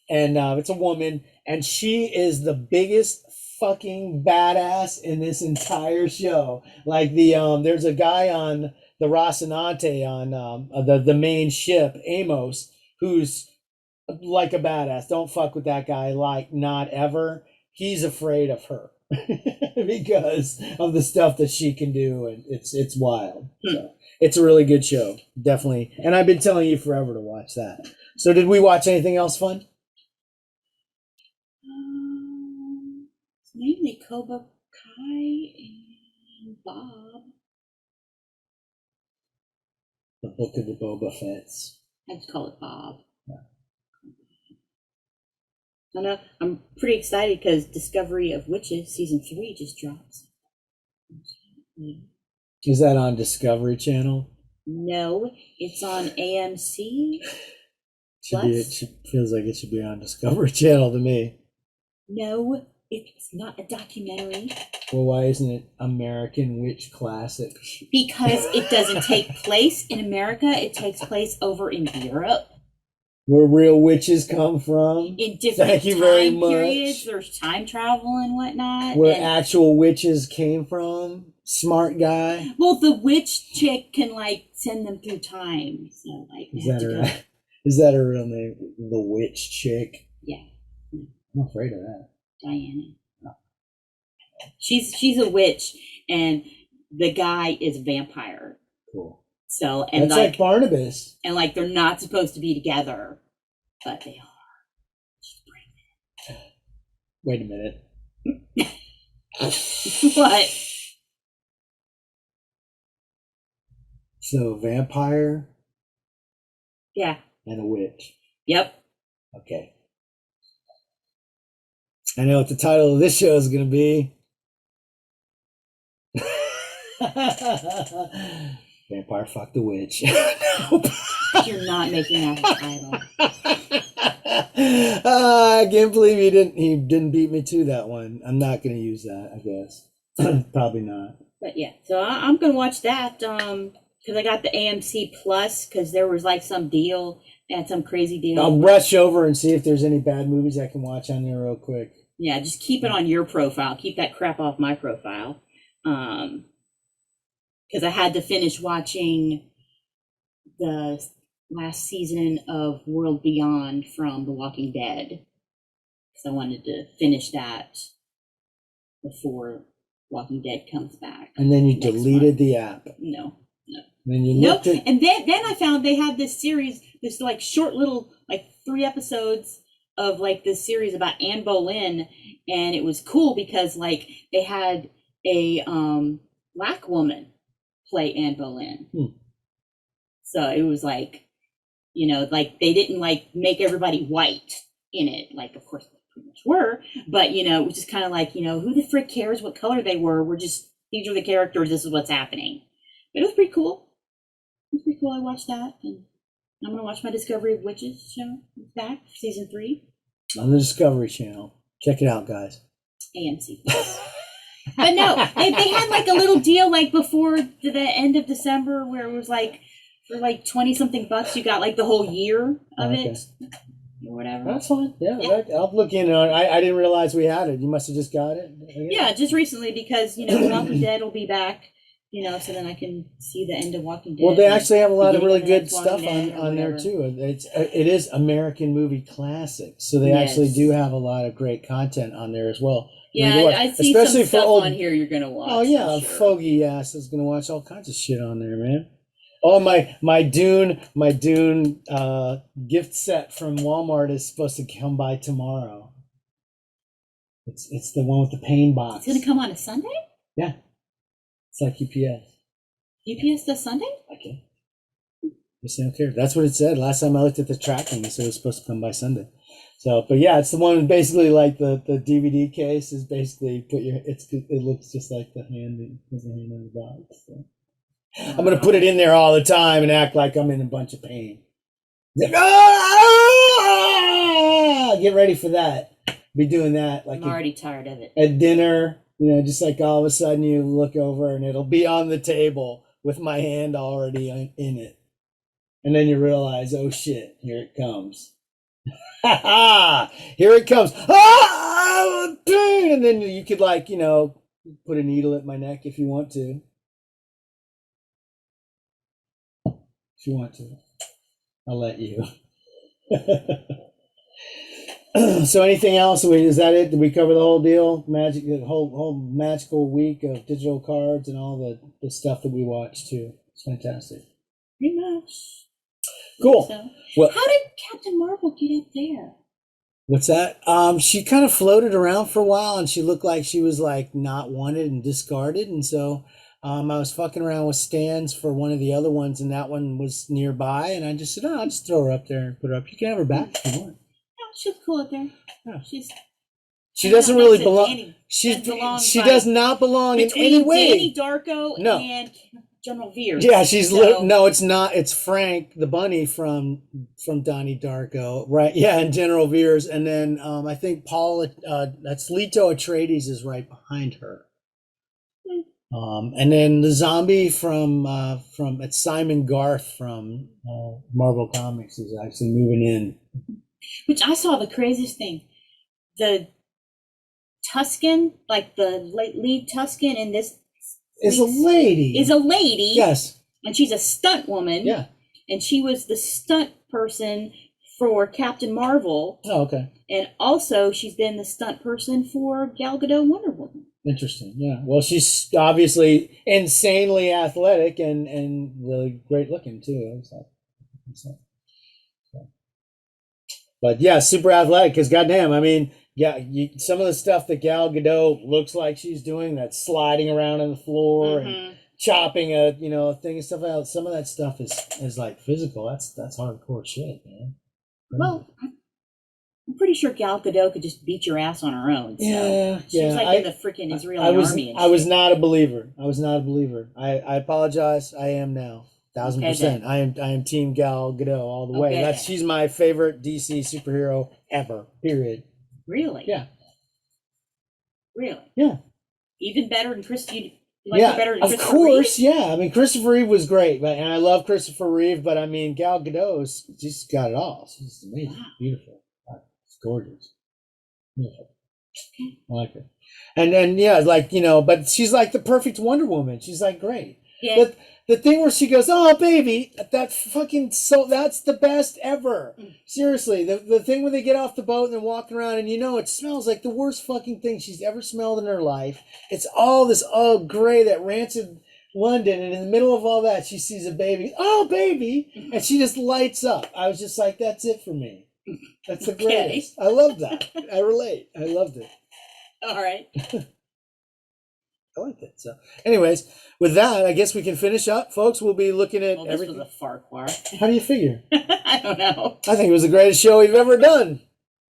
and it's a woman, and she is the biggest fucking badass in this entire show. Like there's a guy on the Rocinante on the main ship, Amos, who's like a badass. Don't fuck with that guy, like not ever. He's afraid of her because of the stuff that she can do, and it's wild. So it's a really good show, definitely. And I've been telling you forever to watch that. So did we watch anything else fun? Mainly Cobra Kai and Bob. The Book of the Boba Fett's. I just call it Bob. I know. I'm pretty excited because Discovery of Witches season 3 just drops. Is that on Discovery Channel? No, it's on AMC. It feels like it should be on Discovery Channel to me. No, it's not a documentary. Well, why isn't it American Witch Classic? Because it doesn't take place in America. It takes place over in Europe. Where real witches come from. In different Thank you very time much. periods. There's time travel and whatnot. Where actual witches came from. Smart guy. Well, the witch chick can like send them through time. So like is that her real name? The witch chick? Yeah. I'm afraid of that. Diana. No. She's a witch, and the guy is a vampire. Cool. So and that's like Barnabas. And like they're not supposed to be together, but they are. She's pregnant. Wait a minute. What? So vampire. Yeah. And a witch. Yep. Okay. I know what the title of this show is going to be. Vampire fuck the witch. You're not making that the title. I can't believe he didn't beat me to that one. I'm not going to use that, I guess. Probably not. But yeah, so I'm going to watch that because I got the AMC Plus because there was like some deal at some crazy deal. I'll rush over and see if there's any bad movies I can watch on there real quick. Yeah, just keep it on your profile. Keep that crap off my profile. Because I had to finish watching the last season of World Beyond from The Walking Dead. So I wanted to finish that before Walking Dead comes back. And then you deleted the app. No. And then you Nope. looked at... And then I found they had this series, this like short little, like 3 episodes of like this series about Anne Boleyn, and it was cool because like they had a black woman play Anne Boleyn. So it was like, you know, like they didn't like make everybody white in it, like of course they pretty much were, but you know, it was just kind of like, you know, who the frick cares what color they were? We're just, these are the characters, this is what's happening. But it was pretty cool. It was pretty cool. I watched that, and I'm gonna watch my Discovery of Witches show. It's back, season 3. On the Discovery Channel. Check it out, guys. AMC. But no, they had like a little deal like before the end of December where it was like for like 20 something bucks you got like the whole year of it or whatever. That's fine. Yeah. I'll look in on it. I didn't realize we had it. You must have just got it. Yeah, just recently because, you know, Walking Dead will be back, you know, so then I can see the end of Walking Dead. Well, they actually have a lot of really good next stuff Walking Dead on there whatever. too. It is American movie classics, so they actually do have a lot of great content on there as well. Yeah, I see especially some stuff for old, on here you're gonna watch. Oh yeah, I'm sure. fogey ass is gonna watch all kinds of shit on there, man. Oh my Dune gift set from Walmart is supposed to come by tomorrow. It's the one with the pain box. It's gonna come on a Sunday? Yeah, it's like UPS. UPS does Sunday? Okay. Just don't care. That's what it said. Last time I looked at the tracking, it said it was supposed to come by Sunday. So, but yeah, it's the one basically like the DVD case is basically it looks just like the hand in the box. So. I'm gonna put it in there all the time and act like I'm in a bunch of pain. Get ready for that. Be doing that like I'm already tired of it. at dinner. You know, just like all of a sudden you look over and it'll be on the table with my hand already in it, and then you realize, oh shit, here it comes. Here it comes. And then you could like, you know, put a needle at my neck if you want to. If you want to, I'll let you. So anything else? Is that it? Did we cover the whole deal? The whole magical week of digital cards and all the stuff that we watched too. It's fantastic. Pretty much. Cool. So, Well, how did Captain Marvel get up there? what's that? She kind of floated around for a while, and she looked like she was like not wanted and discarded, and so I was fucking around with stands for one of the other ones, and that one was nearby, and I just said, "Oh, I'll just throw her up there and put her up. You can have her back if you want." No, she's cool up there. Yeah. She doesn't really belong. Danny. She belongs does not belong in between any way. Danny Darko No. and General Veers. Yeah, no, it's not. It's Frank the bunny from Donnie Darko, right? Yeah, and General Veers, and then I think Paul. That's Leto Atreides is right behind her. And then the zombie from it's Simon Garth from Marvel Comics is actually moving in. Which I saw the craziest thing. The Tuscan, like the lead Tuscan in this Is a lady. Yes. And she's a stunt woman. Yeah. And she was the stunt person for Captain Marvel. Oh, okay. And also she's been the stunt person for Gal Gadot Wonder Woman. Interesting. Yeah. Well, she's obviously insanely athletic and really great looking too. But yeah, super athletic because goddamn, I mean, yeah, some of the stuff that Gal Gadot looks like she's doing, that sliding around on the floor and chopping a thing and stuff out. Some of that stuff is like physical. That's hardcore shit, man. Well, I'm pretty sure Gal Gadot could just beat your ass on her own. So. Yeah, she was like in the freaking Israeli army. I was not a believer. I apologize. I am now. 1,000%. I am Team Gal Gadot all the way. She's my favorite DC superhero ever. Period. Really? Yeah. Really? Yeah. Even better than Chris. Did You like her better than of Christopher course, Reeve? yeah. I mean, Christopher Reeve was great, and I love Christopher Reeve, but I mean, Gal Gadot's just got it all. She's amazing, beautiful, she's gorgeous, beautiful. I like her. And then yeah, like but she's like the perfect Wonder Woman. She's like great. Yeah. But the thing where she goes, "Oh, baby," that's the best ever. Seriously, the thing when they get off the boat and they're walking around and it smells like the worst fucking thing she's ever smelled in her life. It's all this gray, that rancid London, and in the middle of all that, she sees a baby. "Oh, baby," and she just lights up. I was just like, "That's it for me. That's the greatest." I love that. I relate. I loved it. All right. I like that. So, anyways, with that, I guess we can finish up, folks. We'll be looking at This everything. was a Farquhar. How do you figure? I don't know. I think it was the greatest show we've ever done.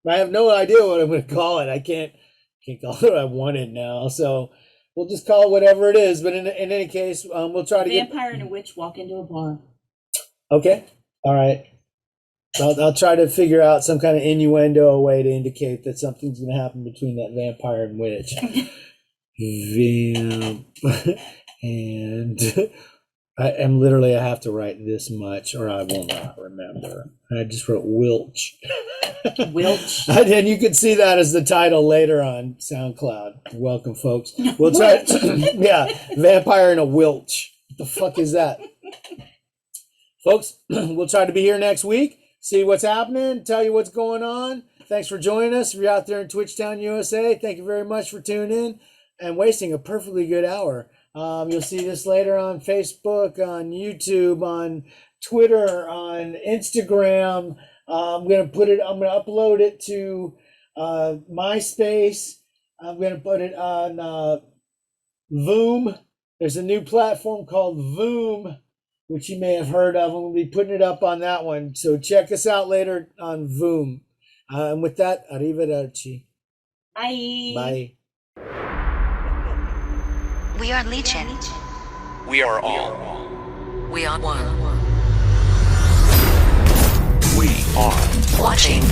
I have no idea what I'm going to call it. I can't call it what I wanted now. So we'll just call it whatever it is. But in any case, we'll try to Vampire and a witch walk into a bar. Okay. All right. I'll try to figure out some kind of innuendo, a way to indicate that something's going to happen between that vampire and witch. Vamp. And I have to write this much or I will not remember. I just wrote Wilch. Wilch. And you can see that as the title later on SoundCloud. Welcome, folks. We'll try. Yeah, Vampire and a Wilch. What the fuck is that? Folks, we'll try to be here next week. See what's happening, tell you what's going on. Thanks for joining us. If you're out there in Twitchtown, USA, thank you very much for tuning in and wasting a perfectly good hour. You'll see this later on Facebook, on YouTube, on Twitter, on Instagram. I'm going to upload it to MySpace. I'm going to put it on Voom. There's a new platform called Voom, which you may have heard of. I'm going to be putting it up on that one. So check us out later on Voom. And with that, arrivederci. Bye. Bye. We are Legion. We are all. We are one. We are Watching.